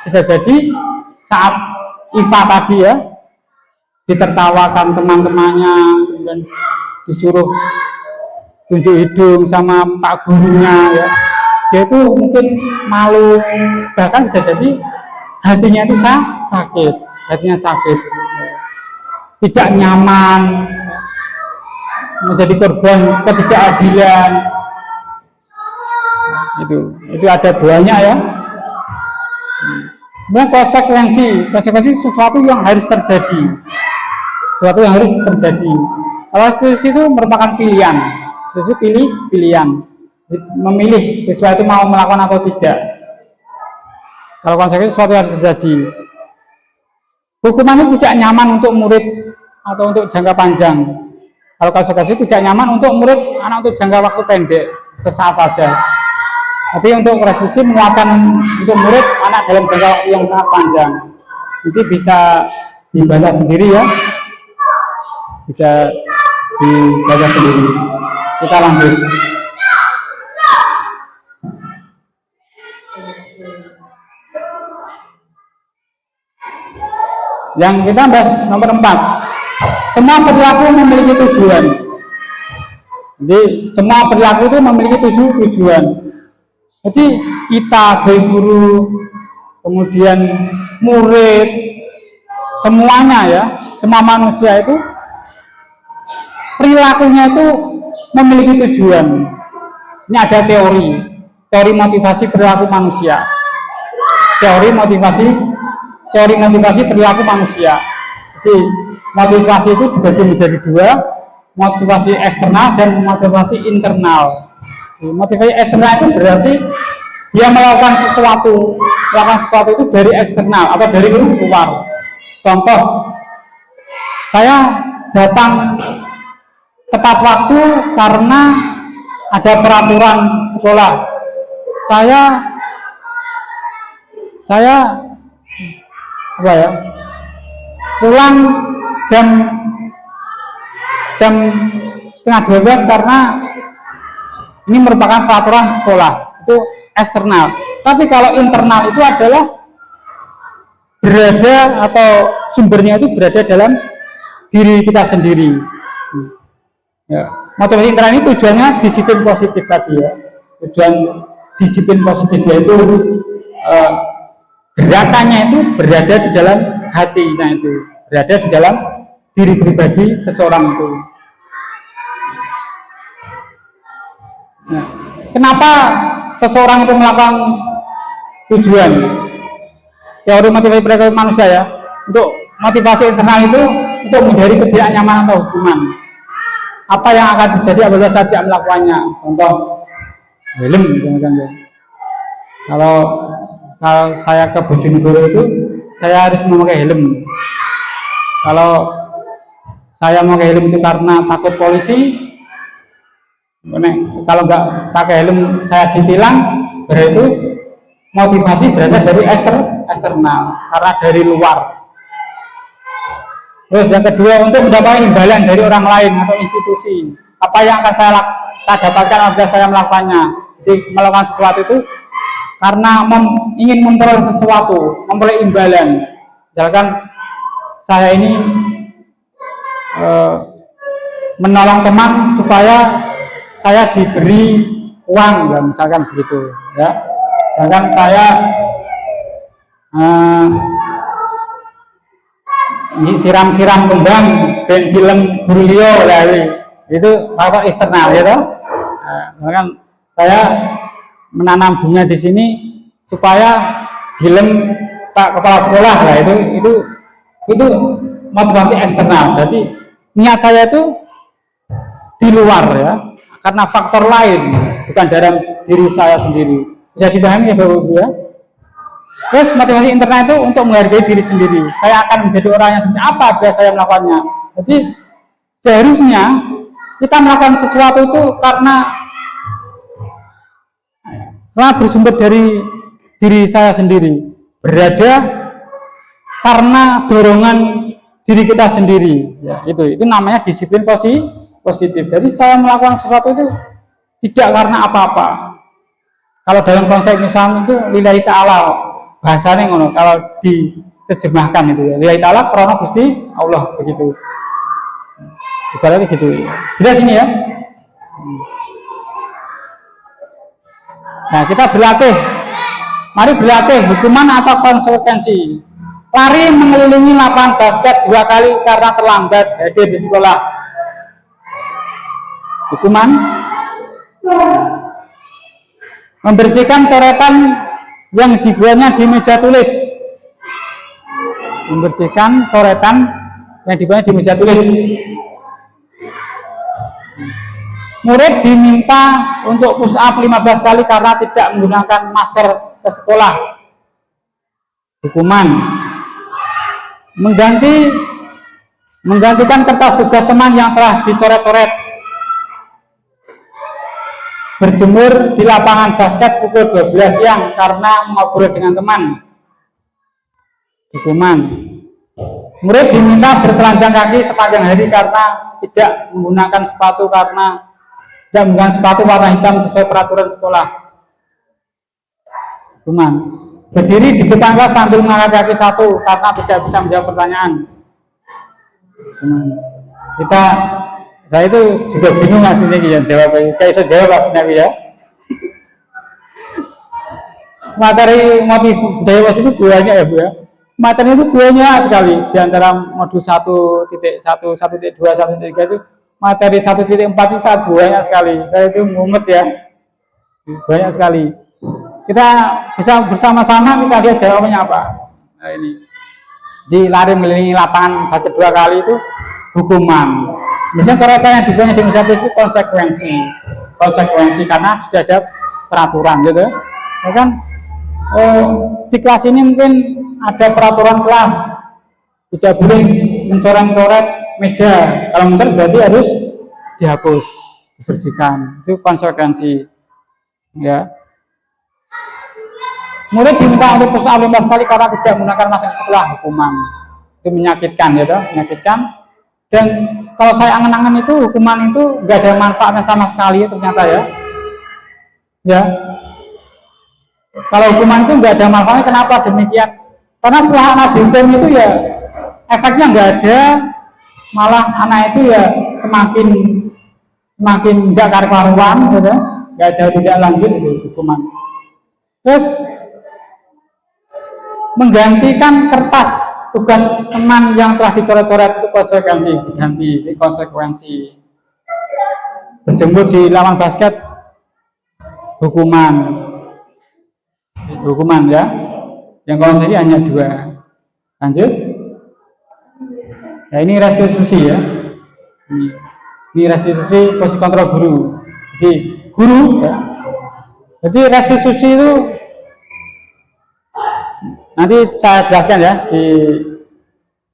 bisa jadi saat IPA tadi ya, ditertawakan teman-temannya, dan disuruh tunjuk hidung sama Pak Gurunya ya. Dia itu mungkin malu, bahkan bisa jadi hatinya itu sakit. Tidak nyaman, menjadi korban ketidakadilan. Itu ada banyak ya. Nah, konsekuensi sesuatu yang harus terjadi. Kalau restitusi itu merupakan pilihan. Pilihan. Memilih sesuatu mau melakukan atau tidak. Kalau konsekuensi sesuatu harus terjadi. Hukuman itu tidak nyaman untuk murid atau untuk jangka panjang. Kalau konsekuensi tidak nyaman untuk murid, anak untuk jangka waktu pendek, sesaat saja. Tapi untuk restitusi menguatkan untuk murid, anak dalam jangka waktu yang sangat panjang. Itu bisa dibaca sendiri ya. Bisa dibaca sendiri. Kita lanjut. Yang kita bahas nomor 4. Semua perilaku memiliki tujuan. Jadi semua perilaku itu memiliki tujuan. Jadi kita sebagai guru, kemudian murid, semuanya ya, semua manusia itu perilakunya itu memiliki tujuan. Ini ada teori motivasi perilaku manusia. Teori teori motivasi perilaku manusia. Jadi motivasi itu dibagi menjadi dua, motivasi eksternal dan motivasi internal. Motivasi eksternal itu berarti dia melakukan sesuatu itu dari eksternal atau dari luar. Contoh, saya datang tepat waktu karena ada peraturan sekolah. Saya apa ya? Pulang jam 11:30 karena ini merupakan peraturan sekolah, itu eksternal. Tapi kalau internal itu adalah berada atau sumbernya itu berada dalam diri kita sendiri. Ya. Motivasi internal ini tujuannya disiplin positif tadi ya. Tujuan disiplin positif yaitu gerakannya itu berada di dalam hatinya, itu berada di dalam diri pribadi seseorang itu. Nah, kenapa seseorang itu melakukan tujuan teori motivasi perilaku manusia ya? Untuk motivasi internal itu untuk menghindari ketidaknyamanan atau hukuman. Apa yang akan terjadi apabila saya tidak melakukannya? Contoh, helm, kalau saya ke Bojonegoro itu saya harus memakai helm. Kalau saya memakai helm itu karena takut polisi, kalau nggak pakai helm saya ditilang, berarti motivasi berada dari eksternal karena dari luar. Terus yang kedua, untuk mendapatkan imbalan dari orang lain atau institusi. Apa yang akan saya dapatkan apabila saya melakukannya? Jadi melakukan sesuatu itu karena ingin memperoleh sesuatu, memperoleh imbalan. Misalkan saya ini menolong teman supaya saya diberi uang, ya, misalkan begitu, ya. Misalkan saya siram-siram kembang dan film Brulio, ya, itu faktor eksternal, ya, toh. Misalkan saya menanam bunga di sini supaya film Pak Kepala Sekolah, lah, itu motivasi eksternal. Jadi niat saya itu di luar, ya, karena faktor lain, bukan dalam diri saya sendiri. Bisa dipahami ya Bapak Ibu ya? Terus motivasi internal itu untuk menghargai diri sendiri. Saya akan menjadi orang yang seperti apa bila saya melakukannya. Jadi seharusnya kita melakukan sesuatu itu karena bersumber dari diri saya sendiri, berada karena dorongan diri kita sendiri, ya, itu namanya disiplin positif. Jadi saya melakukan sesuatu itu tidak karena apa-apa. Kalau dalam konsep Islam itu lillahi ta'ala, bahasanya ngono, kalau diterjemahkan itu ya, lillahi ta'ala karena Gusti Allah, begitu. Ibaratnya gitu. Jelas ini ya. Nah, kita berlatih. Mari berlatih hukuman atau konsekuensi. Lari mengelilingi lapangan basket 2 kali karena terlambat hadir di sekolah. Hukuman. Membersihkan coretan yang dibuatnya di meja tulis. Membersihkan coretan yang dibuatnya di meja tulis. Murid diminta untuk push up 15 kali karena tidak menggunakan masker ke sekolah. Hukuman. Menggantikan kertas tugas teman yang telah dicoret-coret. Berjemur di lapangan basket pukul 12 siang karena ngobrol dengan teman. Hukuman. Murid diminta bertelanjang kaki sepanjang hari karena tidak menggunakan sepatu warna hitam sesuai peraturan sekolah. Hukuman. Berdiri di depan kelas sambil mengangkat kaki satu karena tidak bisa menjawab pertanyaan. Hukuman. Saya itu juga bingung aslinya yang jawab. Kayak saya jawab aslinya ya. Materi motif budaya itu banyak ya Bu ya. Materi itu banyak sekali. Di antara modul 1.1, 1.2, 1.3 itu materi 1.4 itu sangat banyak sekali. Saya itu mumet ya, banyak sekali. Kita bisa bersama-sama kita lihat jawabannya apa. Nah ini dilari mengelilingi lapangan basket 2 kali itu hukuman. Misalnya cara yang dibuatnya di Indonesia itu konsekuensi karena sudah ada peraturan gitu ya kan. Di kelas ini mungkin ada peraturan kelas tidak boleh mencoret-coret meja, kalau mencoret berarti harus dihapus, dibersihkan, itu konsekuensi ya. Murid diminta untuk push up 15 kali karena tidak menggunakan masker sekolah, hukuman. Itu menyakitkan ya toh, menyakitkan. Dan kalau saya angen-angen itu hukuman itu nggak ada manfaatnya sama sekali ternyata ya. Ya. Kalau hukuman itu nggak ada manfaatnya, kenapa demikian? Karena setelah anak dihukum itu ya efeknya nggak ada, malah anak itu ya semakin nggak karu-karuan, gitu. Nggak ada tidak lanjut itu hukuman. Terus menggantikan kertas tugas teman yang telah dicoret-coret itu konsekuensi, diganti itu konsekuensi. Berjemur di lapangan basket hukuman ya. Yang konsekuensi hanya 2. Lanjut. Nah, ini restitusi ya. Ini restitusi posisi kontrol guru. Jadi guru ya. Jadi restitusi itu nanti saya jelaskan ya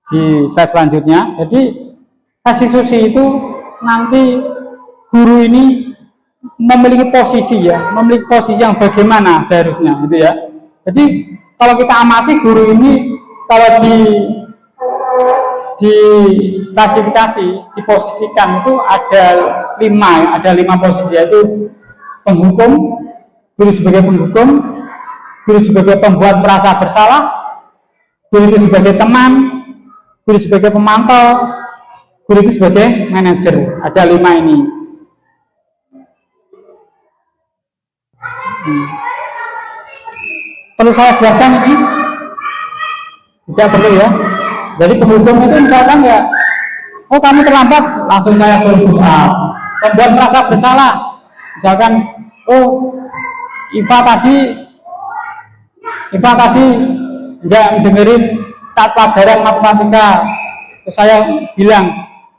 di slide selanjutnya. Jadi restitusi itu nanti guru ini memiliki posisi ya, memiliki posisi yang bagaimana seharusnya gitu ya. Jadi kalau kita amati guru ini kalau di klasifikasi diposisikan itu ada 5 posisi, yaitu penghukum, guru sebagai penghukum, guru sebagai pembuat merasa bersalah, guru itu sebagai teman, guru sebagai pemantau, guru itu sebagai manajer. Ada 5 ini. Perlu saya jelaskan ini? Tidak perlu ya. Jadi penghukum itu misalkan ya, oh kamu terlambat, langsung saya suruh push up. Pembuat merasa bersalah, misalkan, oh Iva tadi nggak dengerin saat pelajaran matematika, terus saya bilang,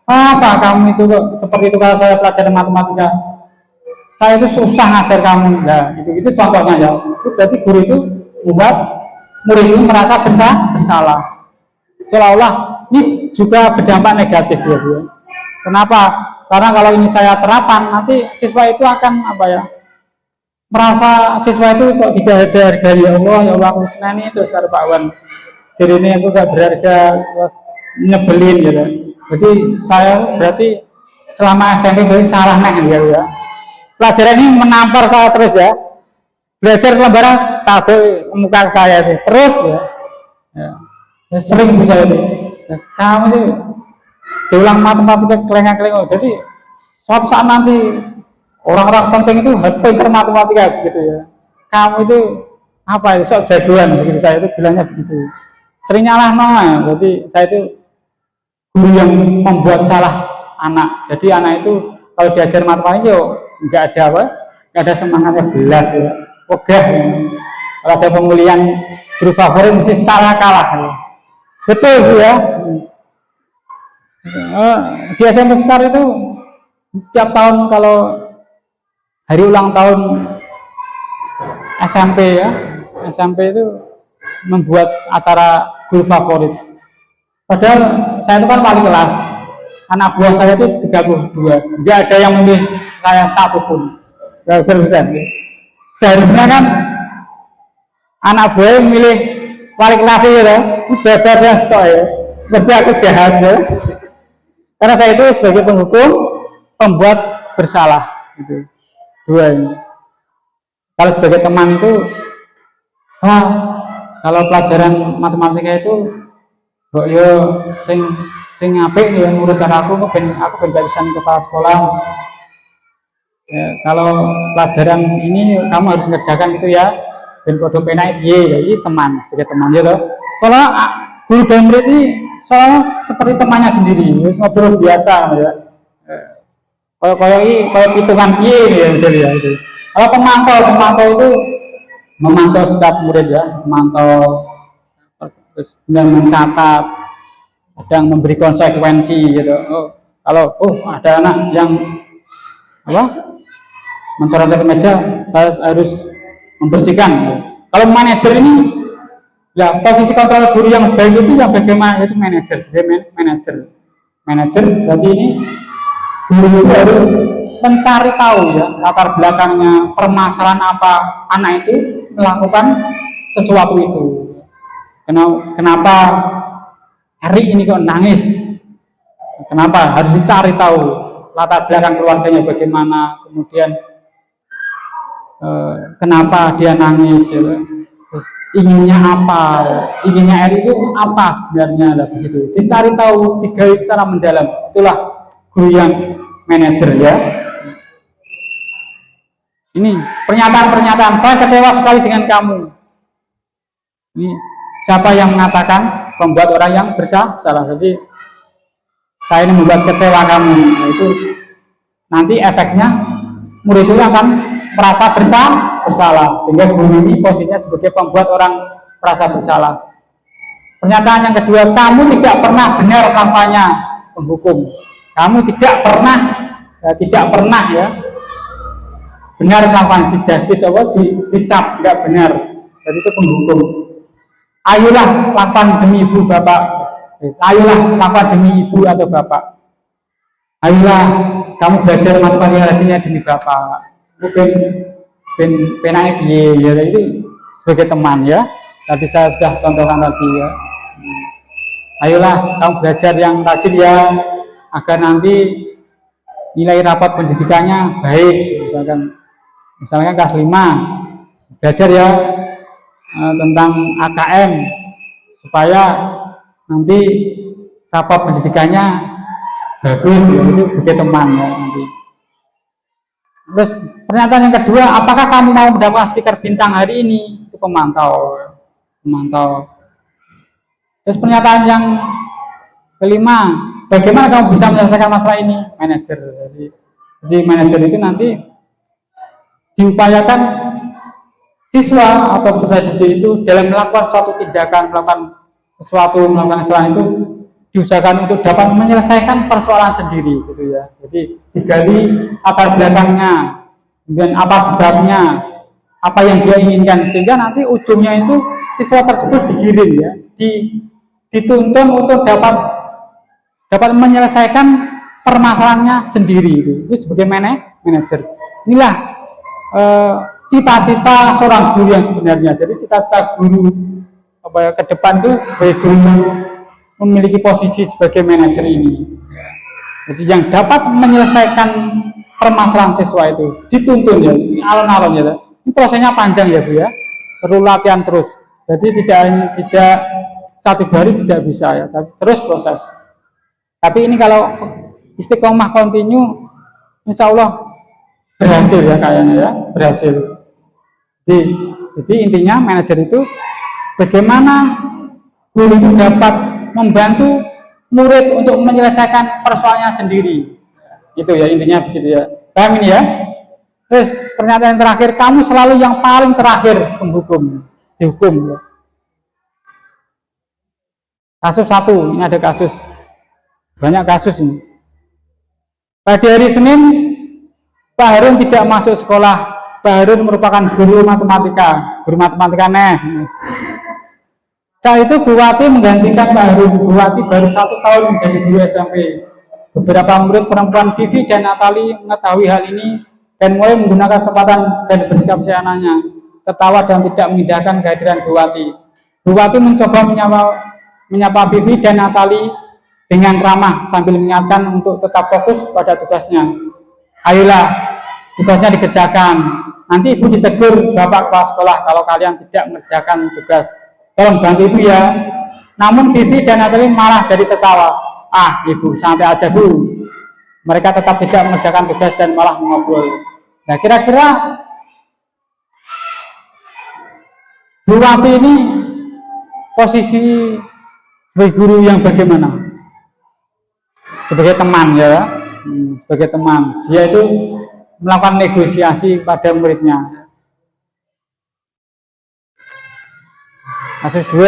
apa kamu itu kok seperti itu kalau saya pelajaran matematika, saya itu susah ngajar kamu. Nah itu contohnya ya. Itu berarti guru itu membuat murid itu merasa bersalah, seolah-olah ini juga berdampak negatif ya Bu. Kenapa? Karena kalau ini saya terapkan, nanti siswa itu akan apa ya, merasa siswa itu kok tidak ada harga, ya Allah aku senang terus karo Pak Wan, jadi ini aku gak berharga, terus nyebelin gitu. Jadi saya berarti selama SMP berarti salah nih ya. Pelajaran ini menampar saya terus ya, belajar lembaran tahu muka saya itu terus ya. Sering bisa itu. Kamu itu diulang matematika kelengah-kelengah. Jadi suatu saat nanti orang-orang penting itu pinter matematika gitu ya. Kamu itu apa itu sok jagoan begitu, saya itu bilangnya begitu. Sering nyalah ya. Berarti saya itu guru yang membuat salah anak. Jadi anak itu kalau diajar matematika nggak ada semangatnya belas ya. Ogah ya. Kalau ada pemulihan guru favorit mesti salah kalah ya. Betul Bu ya. Di SMP Sekar itu tiap tahun kalau hari ulang tahun SMP ya, SMP itu membuat acara guru favorit. Padahal saya itu kan wali kelas, anak buah saya itu 32, nggak ada yang memilih saya satupun. Gak bisa. Seharusnya kan anak buah yang memilih wali kelas itu ya, udah stok ya, berarti aku jahat ya. Karena saya itu sebagai penghukum, pembuat bersalah gitu. 2 ini. Kalau sebagai teman itu, kalau pelajaran matematika itu kok yo sing apik ya nurut karo aku ben barisan kepala sekolah. Ya, kalau pelajaran ini kamu harus mengerjakan itu ya, ben podo penak piye ya, ini teman, sebagai teman ya toh. Kalau guru dan murid ini soalnya seperti temannya sendiri, ngobrol biasa ya. Kalau hitungan piye ya betul ya itu. Kalau pemantau itu memantau setiap murid ya, memantau terus kemudian mencatat, kadang memberi konsekuensi gitu. Oh, kalau ada anak yang mencoret ke meja, saya harus membersihkan. Kalau manajer ini, ya posisi kontrol guru yang baik itu yang bagaimana, itu manajer, sebagai manajer berarti ini guru itu harus mencari tahu ya latar belakangnya, permasalahan apa anak itu melakukan sesuatu itu. Kenapa hari ini kok nangis? Kenapa? Harus dicari tahu latar belakang keluarganya bagaimana, kemudian kenapa dia nangis, ya. Terus inginnya apa, inginnya Eri itu apa sebenarnya, lah begitu. Dicari tahu, digali secara mendalam. Itulah guru yang manajer ya. Ini pernyataan-pernyataan, saya kecewa sekali dengan kamu. Ini siapa yang mengatakan? Membuat orang yang bersalah. Jadi saya ini membuat kecewa kamu. Nah, itu nanti efeknya murid itu akan merasa bersalah, sehingga guru ini posisinya sebagai pembuat orang merasa bersalah. Pernyataan yang kedua, kamu tidak pernah benar kampanye penghukum. Kamu tidak pernah ya benar kampanye di justice dicap tidak benar. Jadi itu penghukum. Ayolah lakukan demi ibu bapak. Ayolah lakukan demi ibu atau bapak. Ayolah kamu belajar matematika rajinnya demi bapak. Ben penanya ya itu sebagai teman ya. Tadi saya sudah contohkan tadi ya. Ayolah kamu belajar yang rajin ya, agar nanti nilai rapat pendidikannya baik. Misalkan kelas 5 belajar ya tentang AKM supaya nanti rapat pendidikannya bagus ya, itu sebagai teman ya nanti. Terus pernyataan yang kedua, apakah kamu mau mendapatkan stiker bintang hari ini? Itu pemantau. Terus pernyataan yang kelima, bagaimana kamu bisa menyelesaikan masalah ini? Manajer. Jadi manajer itu nanti diupayakan siswa atau peserta didik itu dalam melakukan suatu tindakan, melakukan kesalahan itu diusahakan untuk dapat menyelesaikan persoalan sendiri gitu ya. Jadi digali latar belakangnya, kemudian apa sebabnya, apa yang dia inginkan, sehingga nanti ujungnya itu siswa tersebut digiring ya, dituntun untuk dapat menyelesaikan permasalahannya sendiri itu sebagai manajer. Inilah cita-cita seorang guru yang sebenarnya. Jadi cita-cita guru ke depan itu sebagai guru memiliki posisi sebagai manajer ini. Jadi yang dapat menyelesaikan permasalahan siswa itu dituntun ya, alon-alon ya. Ini prosesnya panjang ya Bu ya, perlu latihan terus. Jadi tidak satu hari tidak bisa ya, tapi terus proses. Tapi ini kalau istiqomah kontinu, insya Allah berhasil ya kayaknya ya, berhasil. Jadi intinya manajer itu bagaimana guru itu dapat membantu murid untuk menyelesaikan persoalannya sendiri. Itu ya intinya begitu ya. Paham ini ya? Terus pernyataan terakhir, kamu selalu yang paling terakhir dihukum ya. Kasus satu, ini ada kasus. Banyak kasus ini. Pada hari Senin, Pak Harun tidak masuk sekolah. Pak Harun merupakan guru matematika Saat itu Bu Wati menggantikan Pak Harun. Bu Wati baru 1 tahun menjadi guru SMP. Beberapa murid perempuan Vivi dan Natali mengetahui hal ini dan mulai menggunakan kesempatan dan bersikap seenaknya, tertawa dan tidak mengindahkan kehadiran Bu Wati. Bu Wati mencoba menyapa Vivi dan Natali dengan ramah sambil mengingatkan untuk tetap fokus pada tugasnya. Ayolah, tugasnya dikerjakan. Nanti ibu ditegur bapak kepala sekolah kalau kalian tidak mengerjakan tugas. Tolong bantu ibu ya. Namun Vivi dan Natali malah jadi tertawa. Ah, ibu santai aja Bu. Mereka tetap tidak mengerjakan tugas dan malah mengobrol. Nah, kira-kira Bu Wati ini posisi sebagai guru yang bagaimana? Sebagai teman ya, sebagai teman. Dia itu melakukan negosiasi pada muridnya. Kasus 2,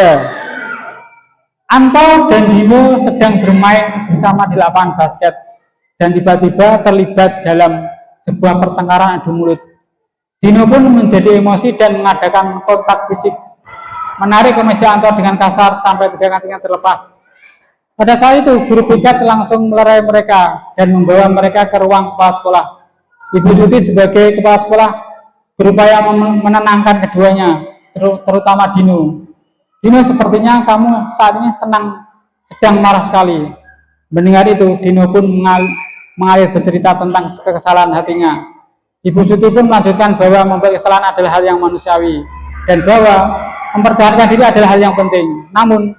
Anto dan Dino sedang bermain bersama di lapangan basket dan tiba-tiba terlibat dalam sebuah pertengkaran adu mulut. Dino pun menjadi emosi dan mengadakan kontak fisik, menarik kemeja Anto dengan kasar sampai 3 kancingnya terlepas. Pada saat itu, guru piket langsung melerai mereka dan membawa mereka ke ruang kepala sekolah. Ibu Suti sebagai kepala sekolah berupaya menenangkan keduanya, terutama Dino. Dino, sepertinya kamu saat ini sedang marah sekali. Mendengar itu, Dino pun mengalir bercerita tentang kekesalan hatinya. Ibu Suti pun melanjutkan bahwa membuat kesalahan adalah hal yang manusiawi dan bahwa mempertahankan diri adalah hal yang penting. Namun,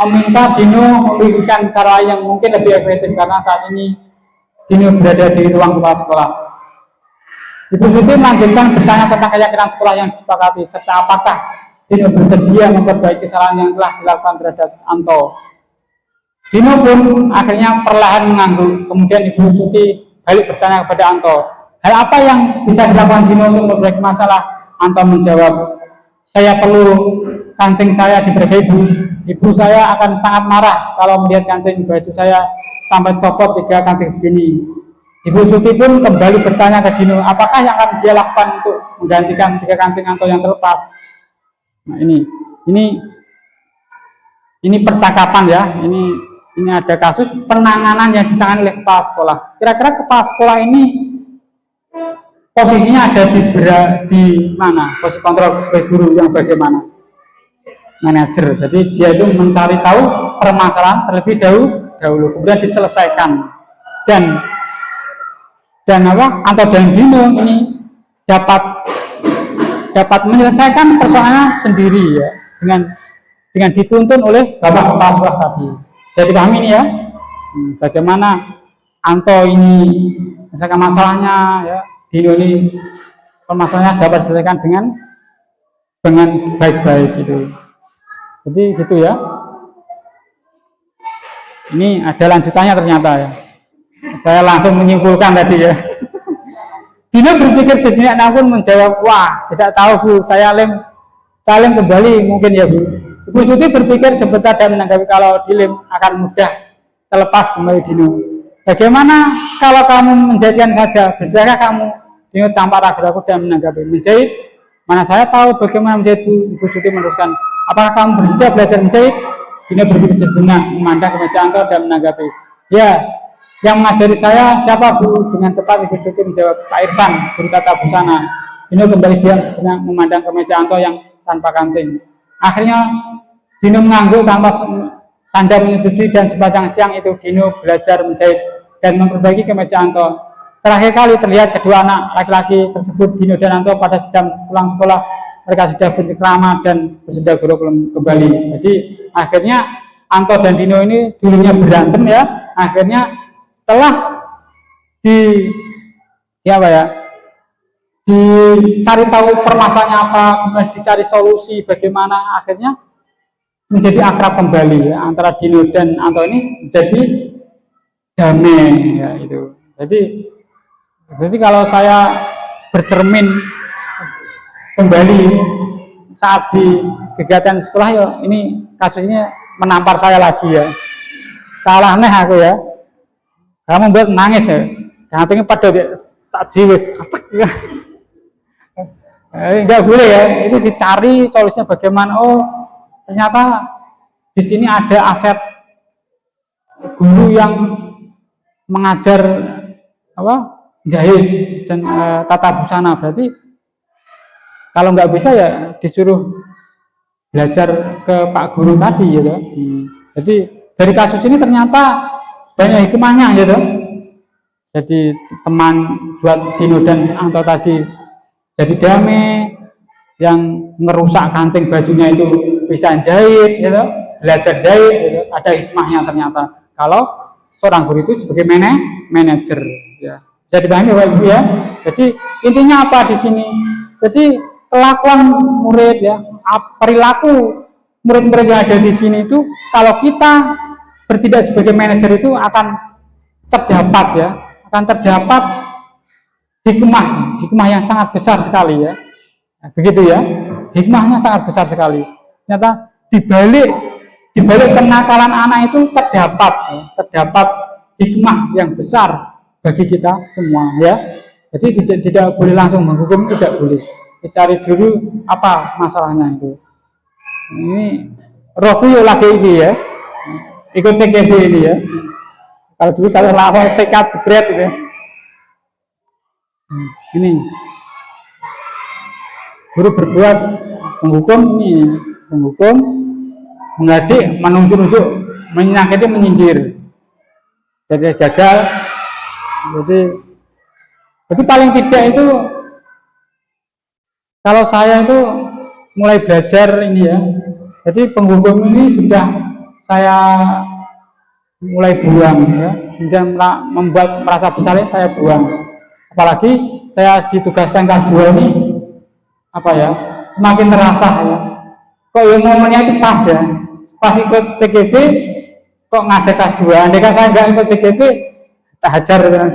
meminta Dino memikirkan cara yang mungkin lebih efektif karena saat ini Dino berada di ruang kepala sekolah. Ibu Suti melanjutkan bertanya tentang keyakinan sekolah yang disepakati serta apakah Dino bersedia memperbaiki kesalahan yang telah dilakukan terhadap Anto. Dino pun akhirnya perlahan mengangguk. Kemudian Ibu Suti balik bertanya kepada Anto, hal apa yang bisa dilakukan Dino untuk memperbaiki masalah? Anto menjawab, saya perlu kancing saya diperbaiki. Ibu saya akan sangat marah kalau melihat kancing baju saya sampai copot 3 kancing begini. Ibu Suti pun kembali bertanya ke Dino, apakah yang akan dia lakukan untuk menggantikan 3 kancing Anto yang terlepas? Nah, ini percakapan ya. Ini ada kasus penanganan yang ditangani oleh kepala sekolah. Kira-kira kepala sekolah ini posisinya ada di mana? Posisi kontrol sebagai guru yang bagaimana? Manajer. Jadi dia itu mencari tahu permasalahan terlebih dahulu, kemudian diselesaikan. Dan Anto dan Dino ini dapat menyelesaikan persoalannya sendiri ya, dengan dituntun oleh Bapak Kepala Sekolah tadi. Jadi pahami ini ya, bagaimana Anto ini menyelesaikan masalahnya ya, Dino ini permasalahannya dapat diselesaikan dengan baik-baik gitu. Jadi gitu ya. Ini ada lanjutannya ternyata ya. Saya langsung menyimpulkan tadi ya. Dino berpikir sejenak namun menjawab, wah tidak tahu Bu, saya lem kembali mungkin ya Bu. Ibu Suti berpikir sebentar dan menanggapi kalau dilem akan mudah terlepas kembali Dino. Bagaimana kalau kamu menjahitkan saja, bersilakan kamu. Dino tanpa ragu-ragu dan menanggapi, menjahit? Mana saya tahu bagaimana menjahit Bu. Ibu Suti meneruskan, apakah kamu bersedia belajar menjahit? Dino berpikir sejenak, memandang kemeja Anto dan menanggapi, ya, yang mengajari saya siapa Bu? Dengan cepat Ibu Suti menjawab, Pak Irfan, guru tata busana. Dino kembali diam sejenak memandang kemeja Anto yang tanpa kancing. Akhirnya Dino mengangguk tanpa tanda menyetujui dan sepanjang siang itu Dino belajar menjahit dan memperbaiki kemeja Anto. Terakhir kali terlihat kedua anak laki-laki tersebut, Dino dan Anto, pada jam pulang sekolah. Mereka sudah bercengkrama dan bersedia guru kembali. Jadi akhirnya Anto dan Dino ini dulunya berantem ya. Akhirnya setelah dicari tahu permasalahannya apa, kemudian dicari solusi bagaimana, akhirnya menjadi akrab kembali ya, antara Dino dan Anto ini menjadi damai ya itu. Jadi kalau saya bercermin kembali saat di kegiatan sekolah ya, ini kasusnya menampar saya lagi ya. Salah nih aku ya. Kamu buat nangis ya. Kancingnya pada tak jiwet. Enggak boleh ya. Itu dicari solusinya bagaimana. Oh, ternyata di sini ada aset guru yang mengajar jahit dan tata busana. Berarti kalau nggak bisa ya disuruh belajar ke Pak Guru tadi gitu. Jadi dari kasus ini ternyata banyak hikmahnya gitu. Jadi teman buat Dino dan Anto tadi jadi damai, yang ngerusak kancing bajunya itu bisa jahit gitu, belajar jahit gitu. Ada hikmahnya ternyata kalau seorang guru itu sebagai manajer ya. Jadi pahami Bapak Ibu ya. Jadi intinya apa di sini? Jadi kelakuan murid ya, perilaku murid-murid yang ada di sini itu kalau kita bertindak sebagai manajer itu akan terdapat hikmah yang sangat besar sekali ya. Nah, begitu ya, hikmahnya sangat besar sekali. Ternyata dibalik di balik kenakalan anak itu terdapat hikmah yang besar bagi kita semua ya. Jadi tidak boleh langsung menghukum, tidak boleh. Dicari dulu apa masalahnya itu. Ini Roku yuk lagi ini ya, ikut CKB ini ya. Kalau dulu saya langsung sekat jebret gitu. Ini guru berbuat menghukum, ini menghukum, mengadik, menunjuk-nunjuk, menyakiti, menyindir. Jadi gagal. Jadi paling tidak itu kalau saya itu mulai belajar ini ya. Jadi penghukum ini sudah saya mulai buang ya. Kemudian membuat merasa bersalah saya buang. Apalagi saya ditugaskan kelas 2 ini apa ya? Semakin terasa ya. Kok yang momennya itu pas ya. Pas ikut CGB kok ngajak kelas 2. Andai kan saya nggak ikut CGB tak hajar ya.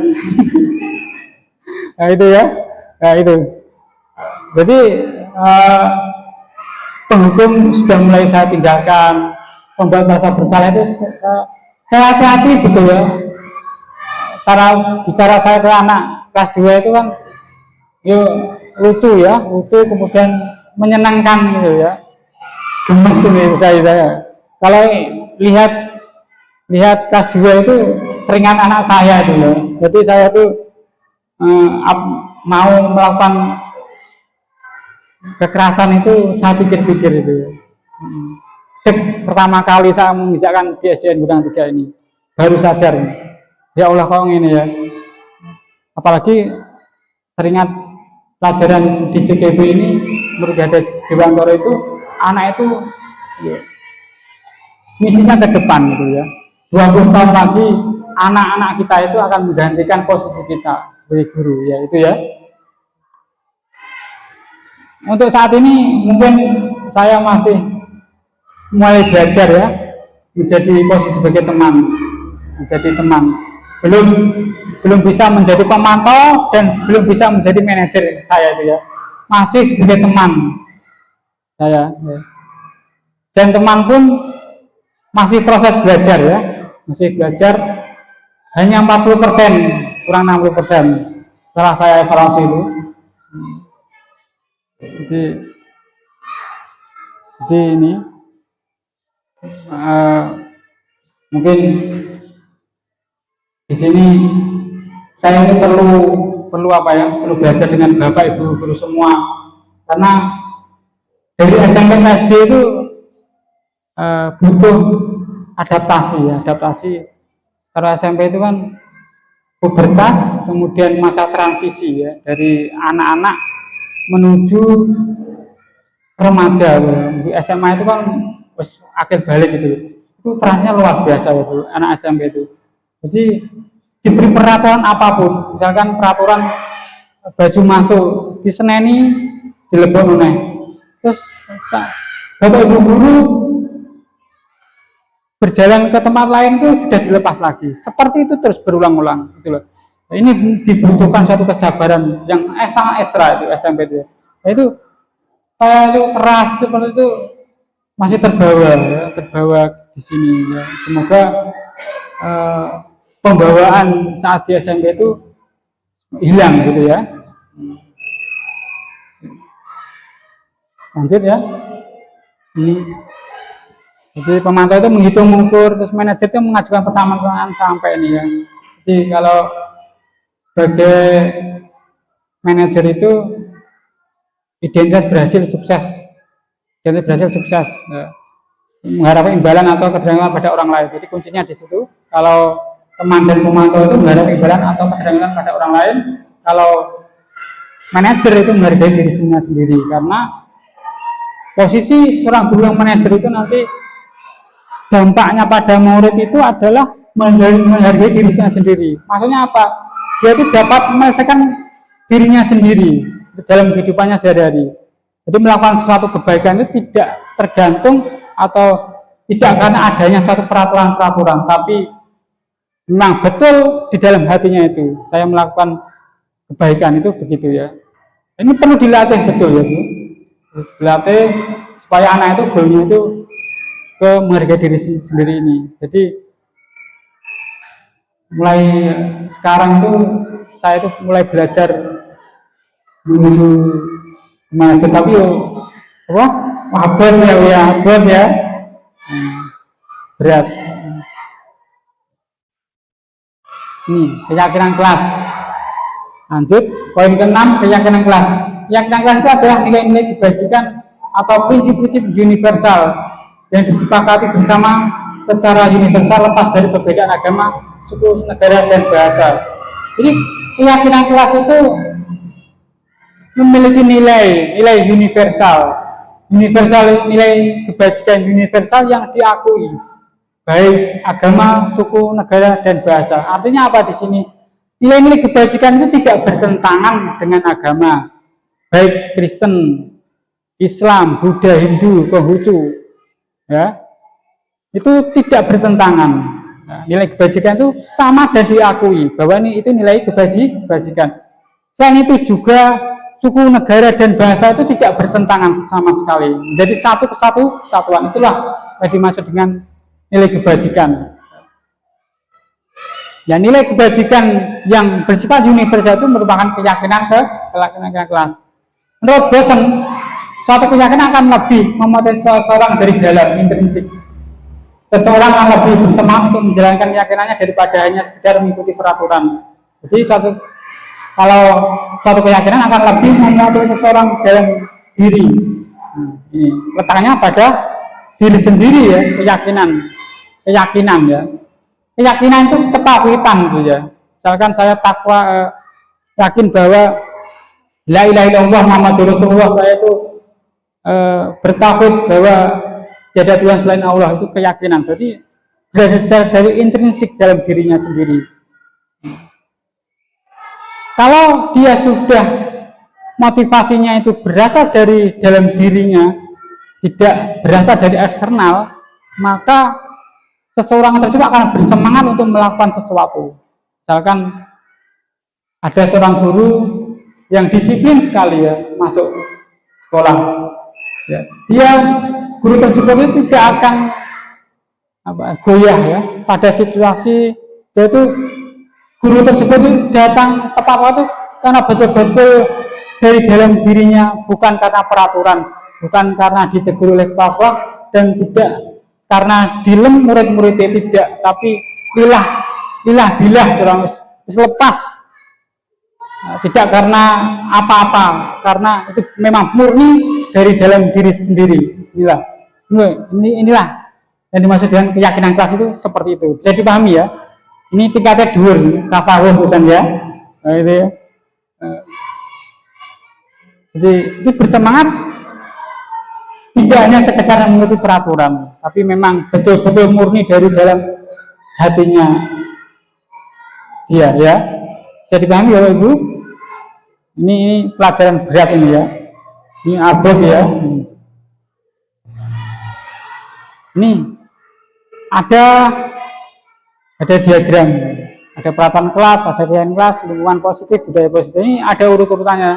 Nah itu ya. Nah itu. Jadi penghukum sudah mulai saya tinggalkan. Membuat merasa bersalah itu saya hati-hati betul ya. Cara bicara saya ke anak kelas 2 itu kan yuk lucu ya, lucu kemudian menyenangkan gitu ya. Gemes ini saya. Kalau lihat kelas 2 itu teringat anak saya itu ya. Jadi saya tuh mau melakukan kekerasan itu saya pikir-pikir itu. Pertama kali saya menginjakkan di SDN Gudang 3 ini baru sadar, ya Allah kok ini ya. Apalagi teringat pelajaran di CGB ini Brigade Dewantoro itu anak itu ya, misinya ke depan gitu ya. 20 tahun lagi anak-anak kita itu akan menggantikan posisi kita sebagai guru ya itu ya. Untuk saat ini mungkin saya masih mulai belajar ya menjadi posisi sebagai teman, belum bisa menjadi pemantau dan belum bisa menjadi manajer saya itu ya, masih sebagai teman saya ya. Dan teman pun masih proses belajar ya, masih belajar hanya 40%, kurang 60% setelah saya evaluasi itu. Jadi ini mungkin di sini saya ini perlu apa ya, perlu belajar dengan bapak ibu guru semua, karena dari SMP SD itu butuh adaptasi karena SMP itu kan pubertas, kemudian masa transisi ya dari anak-anak menuju remaja. Di SMA itu kan akhir balik itu transisinya luar biasa ya Bu, anak SMP itu. Jadi diberi peraturan apapun, misalkan peraturan baju masuk diseneni dilebok meneh, terus bapak ibu guru berjalan ke tempat lain itu sudah dilepas lagi, seperti itu terus berulang-ulang gitu loh. Ini dibutuhkan suatu kesabaran yang sangat ekstra itu SMP itu. Nah, itu saya itu keras seperti itu masih terbawa di sini ya. Semoga pembawaan saat di SMP itu hilang gitu ya. Lanjut ya. Ini jadi pemantau itu menghitung, mengukur, terus manajer itu mengajukan pertanyaan sampai ini ya. Jadi kalau sebagai manajer itu identitas berhasil sukses ya. Mengharapkan imbalan atau ketergantungan pada orang lain. Jadi kuncinya di situ. Kalau teman dan pemantau itu mengharapkan imbalan atau ketergantungan pada orang lain, kalau manajer itu menghargai diri sendiri, karena posisi seorang guru yang manajer itu nanti dampaknya pada murid itu adalah menghargai dirinya sendiri. Maksudnya apa? Dia itu dapat menyelesaikan dirinya sendiri dalam kehidupannya sehari-hari. Jadi melakukan sesuatu kebaikan itu tidak tergantung atau tidak karena adanya suatu peraturan, tapi memang betul di dalam hatinya itu saya melakukan kebaikan itu begitu ya. Ini perlu dilatih betul ya Bu. Dilatih supaya anak itu goalnya itu ke menghargai diri sendiri ini. Jadi mulai sekarang itu saya itu mulai belajar menuju maju, tapi apa abot ya abot ya. Berat. Ini keyakinan kelas. Lanjut poin ke-6, keyakinan kelas. Keyakinan kelas itu adalah nilai-nilai kebajikan atau prinsip-prinsip universal yang disepakati bersama secara universal lepas dari perbedaan agama, suku, negara, dan bahasa. Jadi keyakinan kelas itu memiliki nilai universal, nilai kebajikan universal yang diakui baik agama, suku, negara, dan bahasa. Artinya apa di sini? Nilai-nilai kebajikan itu tidak bertentangan dengan agama, baik Kristen, Islam, Buddha, Hindu, Konghucu, ya, itu tidak bertentangan. Nah, nilai kebajikan itu sama dan diakui bahwa itu nilai kebajikan. Selain itu juga suku, negara, dan bahasa itu tidak bertentangan sama sekali. Jadi satu kesatuan, itulah yang dimaksud dengan nilai kebajikan. Ya, nilai kebajikan yang bersifat universal itu merupakan keyakinan kelas. Menurut dosen, suatu keyakinan akan lebih memotivasi seseorang dari dalam intrinsik. Seseorang akan lebih bersemangat untuk menjalankan keyakinannya daripada hanya sekedar mengikuti peraturan. Jadi kalau suatu keyakinan akan lebih memotivasi seseorang dalam diri. Ini letaknya pada diri sendiri ya, keyakinan ya. Keyakinan itu ketakwuan gitu ya. Misalkan saya yakin bahwa la ilaha illallah Muhammadur Rasulullah, saya itu bertakwid bahwa tiada Tuhan selain Allah, itu keyakinan. Berarti berdasar dari intrinsik dalam dirinya sendiri. Kalau dia sudah motivasinya itu berasal dari dalam dirinya, tidak berasal dari eksternal, maka seseorang tersebut akan bersemangat untuk melakukan sesuatu. Misalkan ada seorang guru yang disiplin sekali ya masuk sekolah, ya, dia guru tersebut itu tidak akan goyah ya pada situasi, yaitu guru tersebut itu datang tepat waktu karena betul-betul dari dalam dirinya, bukan karena peraturan, bukan karena ditegur oleh kepala sekolah, dan tidak karena dilem murid-muridnya, tidak, tapi lilah terus lepas, tidak karena apa-apa, karena itu memang murni dari dalam diri sendiri. Inilah yang dimaksud dengan keyakinan kelas itu seperti itu. Jadi pahami ya, ini tingkatnya dhuwur, tasawuf bukan ya. Nah, itu ya. Jadi itu bersemangat tidak hanya sekedar mengikuti peraturan, tapi memang betul-betul murni dari dalam hatinya dia ya. Jadi pahami ya Ibu, ini pelajaran berat ini ya, ini abot ya. Ini ada diagram, ada peraturan kelas, ada keyakinan kelas, lingkungan positif, budaya positif. Ini ada urut-urutannya.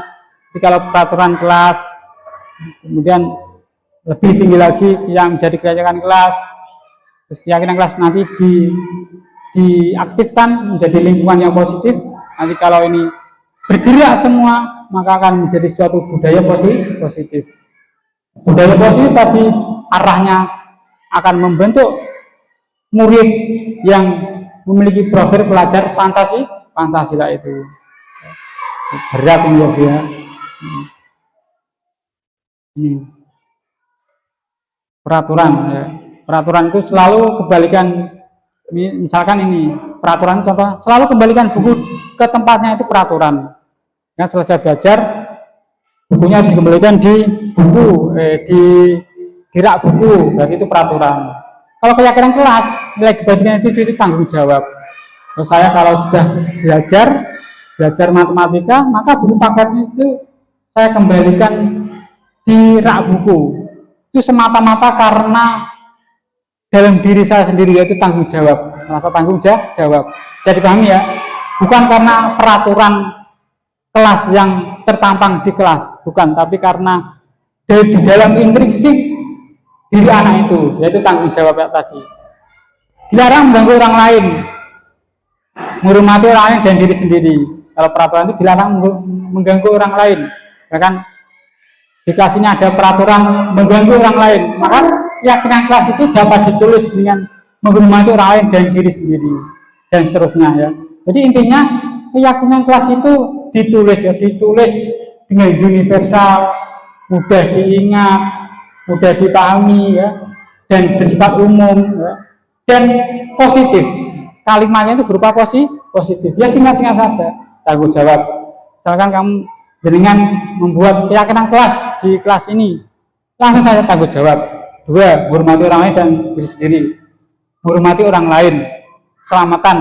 Jadi kalau peraturan kelas, kemudian lebih tinggi lagi yang menjadi keyakinan kelas, terus keyakinan kelas nanti diaktifkan menjadi lingkungan yang positif. Nanti kalau ini bergerak semua, maka akan menjadi suatu budaya positif. Budaya positif tadi arahnya akan membentuk murid yang memiliki profil pelajar Pancasila itu. Berat ini ya dia. Ini peraturan ya. Peraturan itu selalu kebalikan. Misalkan ini peraturan, contoh selalu kembalikan buku ke tempatnya, itu peraturan. Ya, selesai belajar bukunya dikembalikan di buku, di rak buku, berarti itu peraturan. Kalau keyakinan kelas, nilai kebajikan itu tanggung jawab. Kalau saya kalau sudah belajar matematika, maka buku paketnya itu saya kembalikan di rak buku. Itu semata-mata karena dalam diri saya sendiri, yaitu tanggung jawab, merasa tanggung jawab. Jadi pahami ya, bukan karena peraturan kelas yang tertampang di kelas, bukan, tapi karena di dalam intrinsik diri anak itu, yaitu tanggung jawab tadi. Dilarang mengganggu orang lain, menghormati orang lain dan diri sendiri. Kalau peraturan itu dilarang mengganggu orang lain, bahkan di kelas ini ada peraturan mengganggu orang lain, maka keyakinan kelas itu dapat ditulis dengan menghormati orang lain dan diri sendiri dan seterusnya ya. Jadi intinya keyakinan kelas itu ditulis ya, ditulis dengan universal, mudah diingat, mudah dipahami ya, dan bersifat umum ya, dan positif. Kalimatnya itu berupa positif. Ya singkat-singkat saja. Tanggung jawab. Misalkan kamu dengan membuat keyakinan kelas di kelas ini, langsung saja tanggung jawab. 2, menghormati orang lain dan diri sendiri. Menghormati orang lain, keselamatan,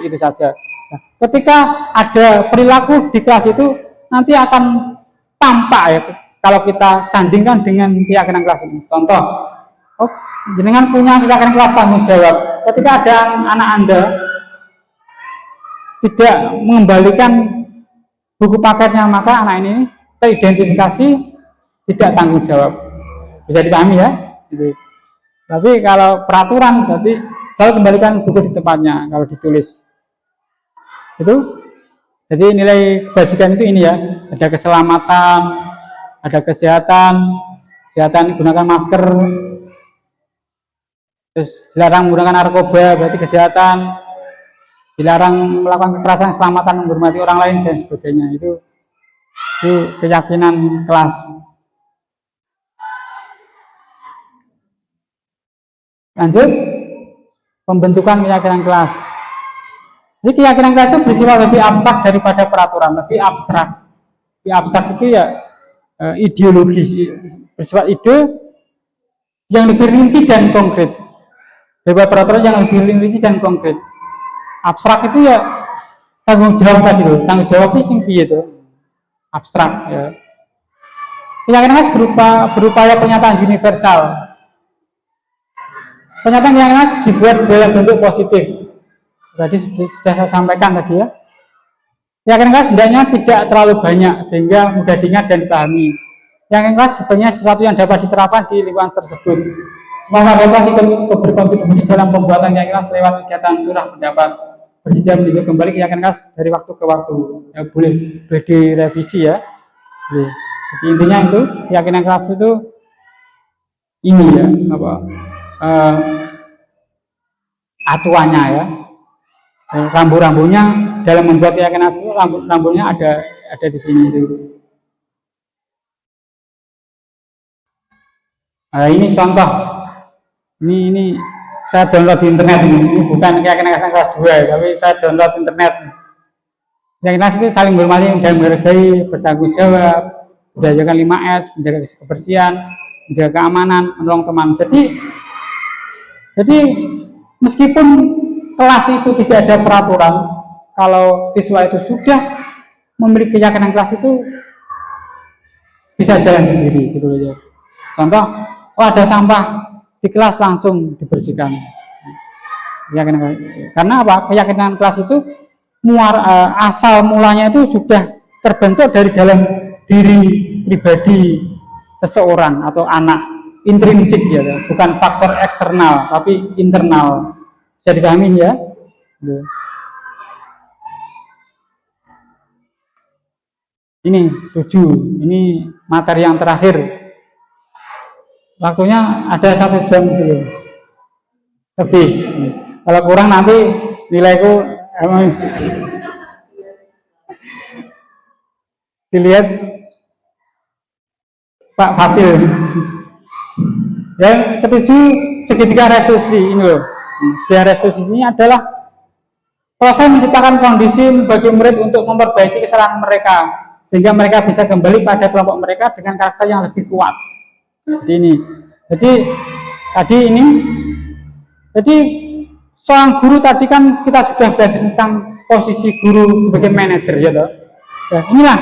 itu saja. Nah, ketika ada perilaku di kelas itu nanti akan tampak ya kalau kita sandingkan dengan keyakinan kelas ini. Contoh, jenengan punya keyakinan kelas tanggung jawab. Ketika ada anak Anda tidak mengembalikan buku paketnya, maka anak ini teridentifikasi tidak tanggung jawab. Bisa dipahami ya? Gitu. Tapi kalau peraturan berarti selalu kembalikan buku di tempatnya kalau ditulis. Itu. Jadi nilai kebajikan itu ini ya, ada keselamatan, ada kesehatan gunakan masker, terus dilarang menggunakan narkoba, berarti kesehatan, dilarang melakukan kekerasan, keselamatan, menghormati orang lain dan sebagainya. Itu keyakinan kelas. Lanjut, pembentukan keyakinan kelas. Jadi keyakinan kelas itu bersifat lebih abstrak daripada peraturan, lebih abstrak. Lebih abstrak itu ya ideologis, bersifat ide yang lebih rinci dan konkret. Daripada peraturan yang lebih rinci dan konkret. Abstrak itu ya tanggung jawab tadi loh, tanggung jawab itu sing piye itu. Abstrak ya. Keyakinan kelas berupaya pernyataan universal. Pernyataan keyakinan kelas dibuat dalam bentuk positif. Tadi sudah saya sampaikan tadi ya. Keyakinan kelas sebenarnya tidak terlalu banyak sehingga mudah diingat dan dipahami. Keyakinan kelas sebenarnya sesuatu yang dapat diterapkan di lingkungan tersebut. Semua warga kelas ikut berkontribusi dalam pembuatan keyakinan kelas lewat kegiatan curah pendapat. Bersedia meninjau kembali keyakinan kelas dari waktu ke waktu. Ya, boleh direvisi ya. Boleh. Jadi intinya itu keyakinan kelas itu ini ya, acuannya ya. Rambu-rambunya dalam membuat keyakinan itu, rambu-rambunya ada di sini itu. Nah, ini contoh. Ini saya download di internet ini bukan keyakinan kelas 2, tapi saya download internet. Keyakinan itu saling menghormati dan menghargai, bertanggung jawab, menjaga 5S, menjaga kebersihan, menjaga keamanan, menolong teman. Jadi meskipun kelas itu tidak ada peraturan, kalau siswa itu sudah memiliki keyakinan kelas itu bisa jalan sendiri gitu aja. Contoh, ada sampah di kelas langsung dibersihkan. Karena apa? Keyakinan kelas itu asal mulanya itu sudah terbentuk dari dalam diri pribadi seseorang atau anak, intrinsik ya, bukan faktor eksternal tapi internal. Bisa dipahami ya? Ini 7, ini materi yang terakhir. Waktunya ada 1 jam dulu. Lebih. Kalau kurang nanti nilaiku dilihat Pak Fasil. Yang ketujuh, segitiga restitusi ini loh. Segitiga restitusi ini adalah proses menciptakan kondisi bagi murid untuk memperbaiki kesalahan mereka sehingga mereka bisa kembali pada kelompok mereka dengan karakter yang lebih kuat. Jadi ini. Jadi seorang guru tadi kan kita sudah belajar tentang posisi guru sebagai manajer ya toh. Nah, inilah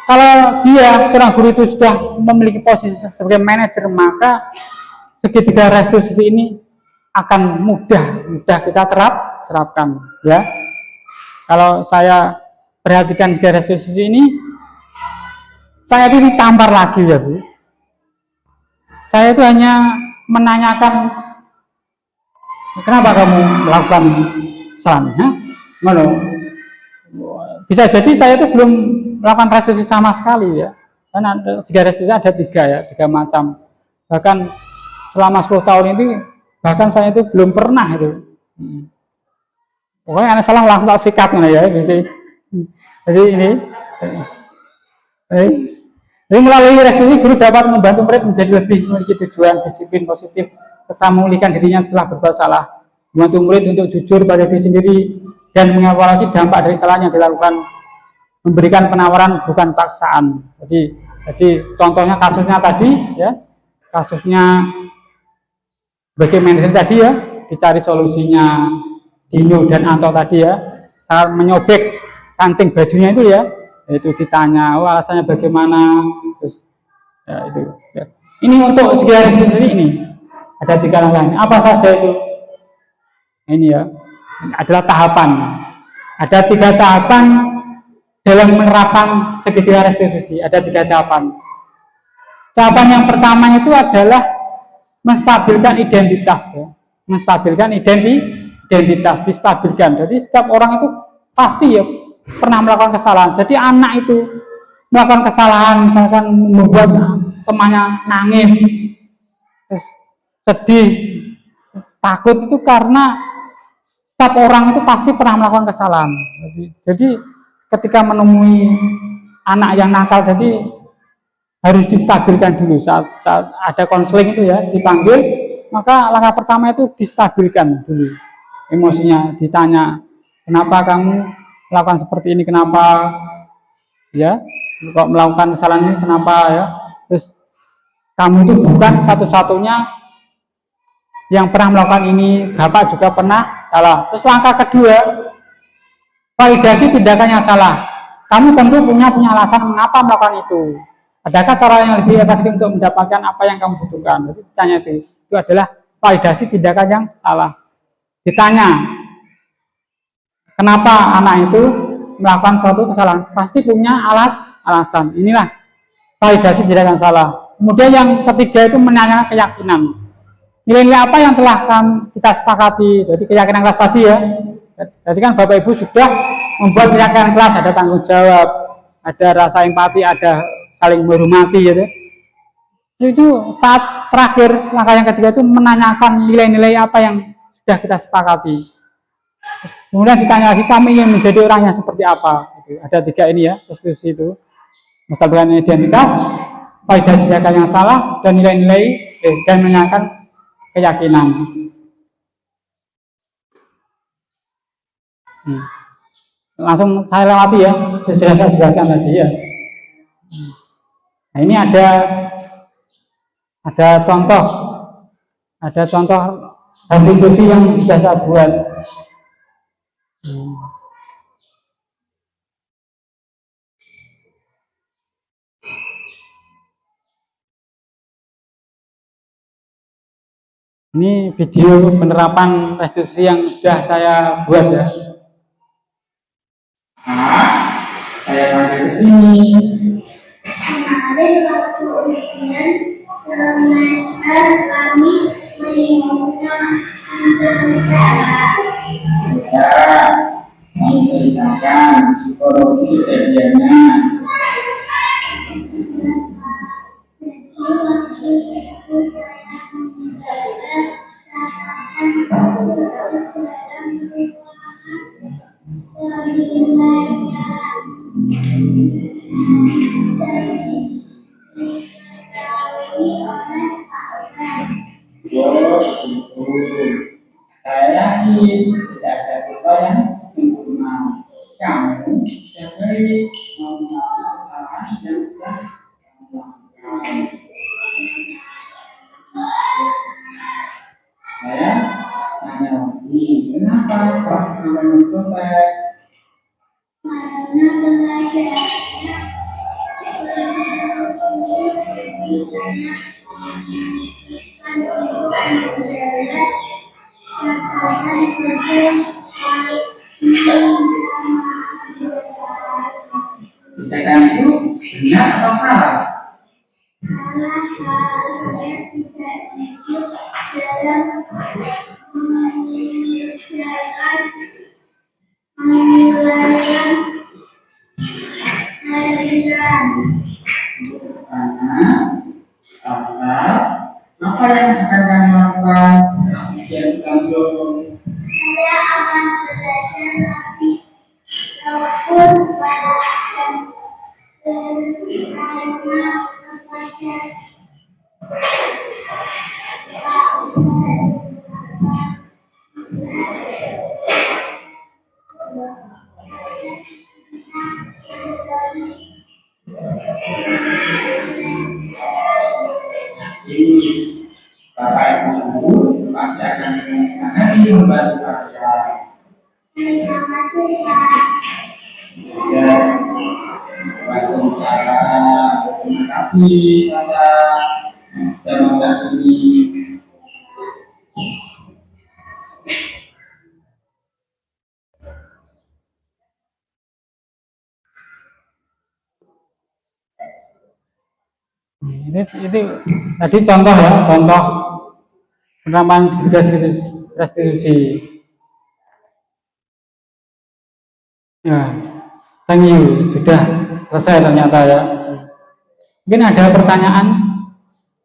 kalau dia seorang guru itu sudah memiliki posisi sebagai manajer, maka segitiga restitusi ini akan mudah kita terapkan ya. Kalau saya perhatikan segitiga restitusi ini, saya ini tampar lagi ya Bu. Saya itu hanya menanyakan kenapa kamu melakukan kesalahan, bisa jadi saya itu belum melakukan restitusi sama sekali ya. Karena segi restitusi ada tiga macam. Bahkan selama 10 tahun ini, bahkan saya itu belum pernah itu. Pokoknya anak salah langsung tak sikat ya. Jadi ini. Jadi melalui restitusi guru dapat membantu murid menjadi lebih memiliki tujuan, disiplin positif, serta memulihkan dirinya setelah berbuat salah. Membantu murid untuk jujur pada diri sendiri dan mengevaluasi dampak dari salah yang dilakukan. Memberikan penawaran bukan paksaan. Jadi contohnya kasusnya tadi ya, kasusnya bagi manajer tadi ya, dicari solusinya Dino dan Anto tadi ya, saat menyobek kancing bajunya itu ya, itu ditanya, alasannya bagaimana, terus ya itu. Ya. Ini untuk segi restitusi ini ada 3 langkah. Apa saja itu? Ini ya, ini adalah tahapan. Ada 3 tahapan dalam menerapkan segitiga restitusi. Ada 3 tahapan. Tahapan yang pertama itu adalah menstabilkan identitas ya. Menstabilkan identitas, distabilkan. Jadi setiap orang itu pasti ya pernah melakukan kesalahan. Jadi anak itu melakukan kesalahan, misalkan membuat temannya nangis, terus sedih, takut, itu karena setiap orang itu pasti pernah melakukan kesalahan. Jadi ketika menemui anak yang nakal, jadi harus distabilkan dulu. Saat ada konseling itu ya, dipanggil, maka langkah pertama itu distabilkan dulu emosinya, ditanya kenapa kamu melakukan seperti ini, kenapa ya kok melakukan kesalahan ini, kenapa ya, terus kamu itu bukan satu-satunya yang pernah melakukan ini, bapak juga pernah salah. Terus langkah kedua, validasi tindakan yang salah. Kamu tentu punya alasan mengapa melakukan itu. Adakah cara yang lebih efektif untuk mendapatkan apa yang kamu butuhkan? Jadi ditanya itu adalah validasi tindakan yang salah. Ditanya, kenapa anak itu melakukan suatu kesalahan? Pasti punya alasan. Inilah validasi tindakan salah. Kemudian yang ketiga itu menanyakan keyakinan. Nilai-nilai apa yang telah kita sepakati? Jadi keyakinan kelas tadi ya. Jadi kan Bapak Ibu sudah membuat keyakinan kelas, ada tanggung jawab, ada rasa empati, ada saling menghormati gitu. Itu saat terakhir, langkah yang ketiga itu menanyakan nilai-nilai apa yang sudah kita sepakati. Kemudian ditanya lagi, kamu ingin menjadi orang yang seperti apa? Ada 3 ini ya, restitusi itu. Menstabilkan identitas, validasi tindakan yang salah, dan nilai-nilai dan menanyakan keyakinan. Langsung saya lewati ya, sudah saya jelaskan tadi ya. Nah, ini ada contoh restitusi yang sudah saya buat. Ini video penerapan restitusi yang sudah saya buat ya. Saya pakai ke sini. Ada suatu ujian semester kami menimbulkan antara Kita menceritakan psikologi sedianya. Saya yakin tidak ada siapa yang sempurna. Kamu sendiri melakukan yang sudah kamu lakukan. Saya tanya lagi, kenapa kok kamu protes? Tindakan itu benar atau salah? Apa yang akan kami lakukan? Yang kami Saya akan belajar lagi walaupun belajar karena membaca Bapak Ibu pasti akan nanti membantu kalian. terima kasih Pak. Ya, Waalaikumsalam. Terima kasih Sasa dan waktu ini. Ini tadi contoh ya, contoh penerapan restitusi. Ya, thank you, sudah selesai ternyata ya. Mungkin ada pertanyaan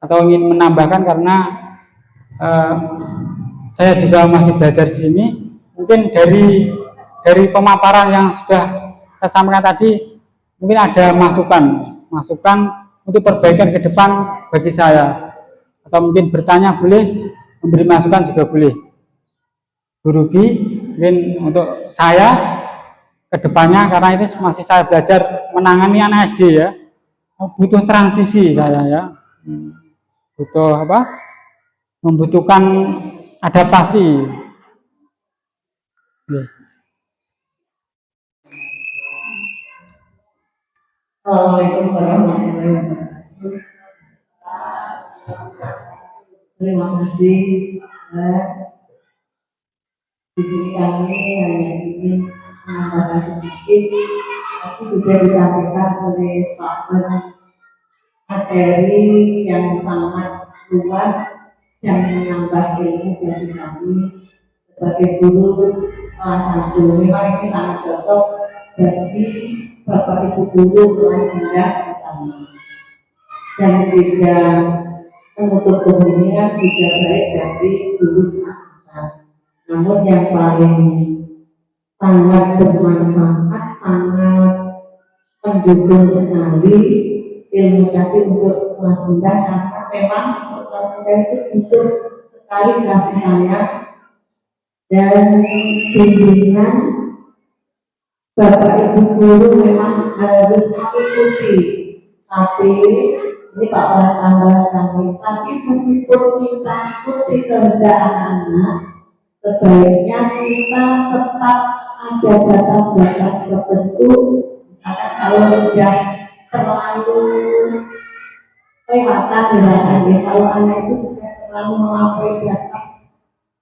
atau ingin menambahkan karena saya juga masih belajar di sini. Mungkin dari pemaparan yang sudah saya sampaikan tadi, mungkin ada masukan untuk perbaikan ke depan bagi saya, atau mungkin bertanya boleh, memberi masukan juga boleh. Bu Ruby, mungkin untuk saya ke depannya, karena ini masih saya belajar menangani anak SD ya, butuh transisi saya ya, butuh apa? Membutuhkan adaptasi. Ya. Assalamualaikum warahmatullahi wabarakatuh. Terima kasih. Di sini kami hanya ingin menambahkan sedikit, tapi sudah disampaikan oleh Pak Ben, materi yang sangat luas dan menambah ilmu bagi kami sebagai guru kelas 1. Memang ini sangat cocok bagi Bapak Ibu guru kelas rendah pertama, dan tidak menutup kemungkinan tidak baik dari guru kelas atas. Namun yang paling sangat bermanfaat, sangat mendukung sekali ilmu tadi untuk kelas rendah, karena memang untuk kelas rendah itu butuh sekali kasih sayang dan bimbingan. Bapak Ibu guru memang harus mengikuti, tapi ini Pak tambah kami, tapi meskipun kita ikuti kehendak anak-anak, sebaiknya kita tetap ada batas-batas tertentu. Misalkan kalau sudah terlalu kelewatan, misalkan ya, kalau anak itu sudah terlalu melampaui batas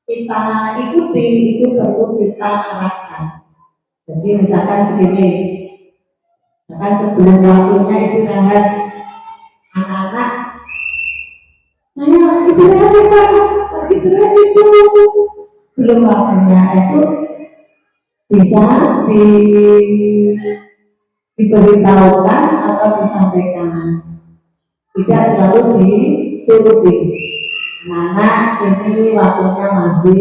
kita ikuti, itu perlu kita arahkan. Jadi misalkan begini, misalkan sebelum waktunya istirahat, anak-anak, saya istirahat ya Pak, istirahat itu belum waktunya, itu bisa diberitahukan atau disampaikan, tidak selalu dituruti. Anak-anak, ini waktunya masih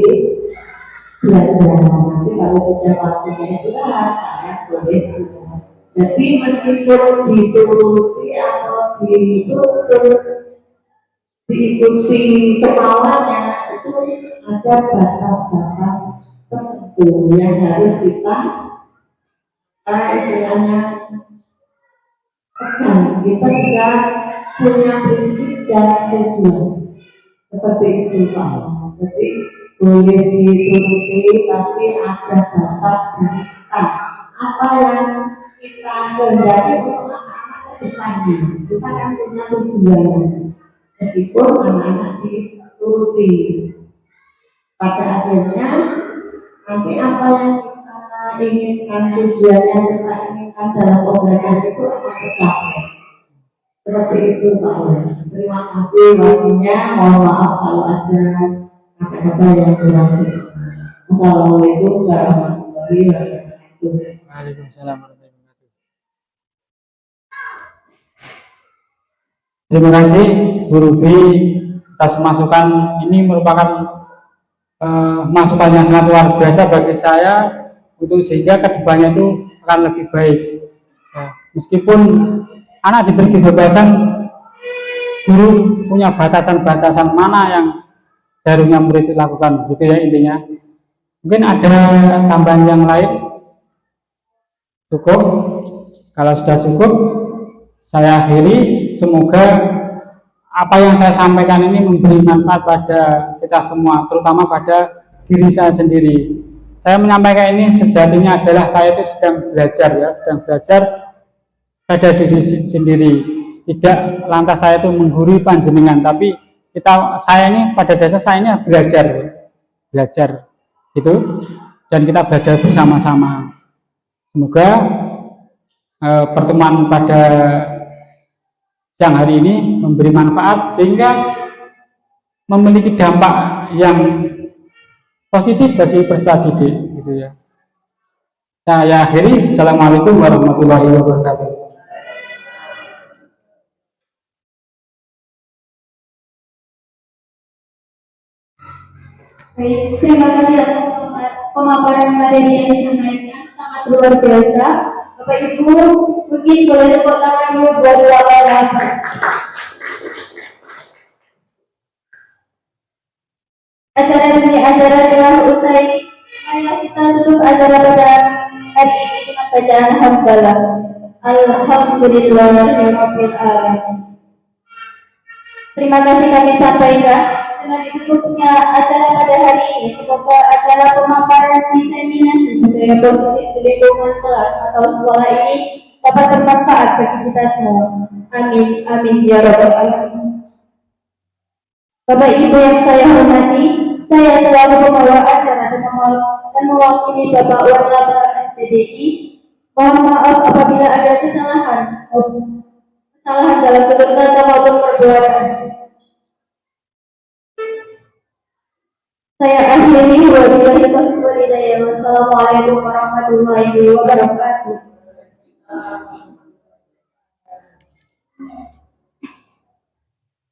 belajar, nanti kalau sudah waktunya istirahat, kalian boleh istirahat. Jadi meskipun dituruti atau diikuti kemauannya, itu ada batas-batas tertentu yang harus kita istilahnya pegang. Kita juga punya prinsip dan tujuan seperti itu Pak. Jadi boleh dituruti, tapi ada batas dan apa yang kita kehendaki untuk anak-anak ke depannya. Kita kan punya tujuan, meskipun anak-anak dituruti, pada akhirnya nanti apa yang kita inginkan, tujuan yang kita inginkan dalam pembelajaran itu akan tercapai. Seperti itu Pak. Terima kasih waktunya, mohon maaf kalau ada kata-kata yang kurang berkenan. Assalamualaikum warahmatullahi wabarakatuh. Waalaikumsalam warahmatullahi wabarakatuh. Terima kasih Bu Ruby atas masukan. Ini merupakan masukan yang sangat luar biasa bagi saya untuk sehingga kedepannya itu akan lebih baik. Ya, meskipun anak diberi kebebasan, guru punya batasan-batasan mana yang seharusnya murid lakukan, gitu ya intinya. Mungkin ada tambahan yang lain? Cukup? Kalau sudah cukup, saya akhiri. Semoga apa yang saya sampaikan ini memberi manfaat pada kita semua, terutama pada diri saya sendiri. Saya menyampaikan ini sejatinya adalah saya itu sedang belajar ya, sedang belajar pada diri sendiri. Tidak lantas saya itu menggurui panjenengan, tapi saya ini pada dasar saya ini belajar gitu, dan kita belajar bersama-sama. Semoga pertemuan pada siang hari ini memberi manfaat sehingga memiliki dampak yang positif bagi peserta didik, gitu ya. Saya akhiri. Assalamualaikum warahmatullahi wabarakatuh. Baik, terima kasih atas pemaparan materi yang disampaikan, sangat luar biasa. Bapak Ibu, mungkin boleh tepuk tangan dulu buat Bapak. Acara demi acara telah usai. Marilah kita tutup acara pada hari ini dengan bacaan hamdalah. Alhamdulillahirabbil alamin. Terima kasih kami sampaikan dengan ditutupnya acara pada hari ini. Semoga acara pemaparan diseminasi budaya positif di lingkungan kelas atau sekolah ini dapat bermanfaat bagi kita semua. Amin, amin ya rabbal alamin. Bapak Ibu yang saya hormati, saya selaku pembawa acara dan mewakili Bapak Warlabra SPDI. Mohon maaf apabila ada kesalahan dalam tutur kata maupun perbuatan. Saya akhiri. Wabillahi taufiq wal hidayah. Wassalamualaikum warahmatullahi wabarakatuh.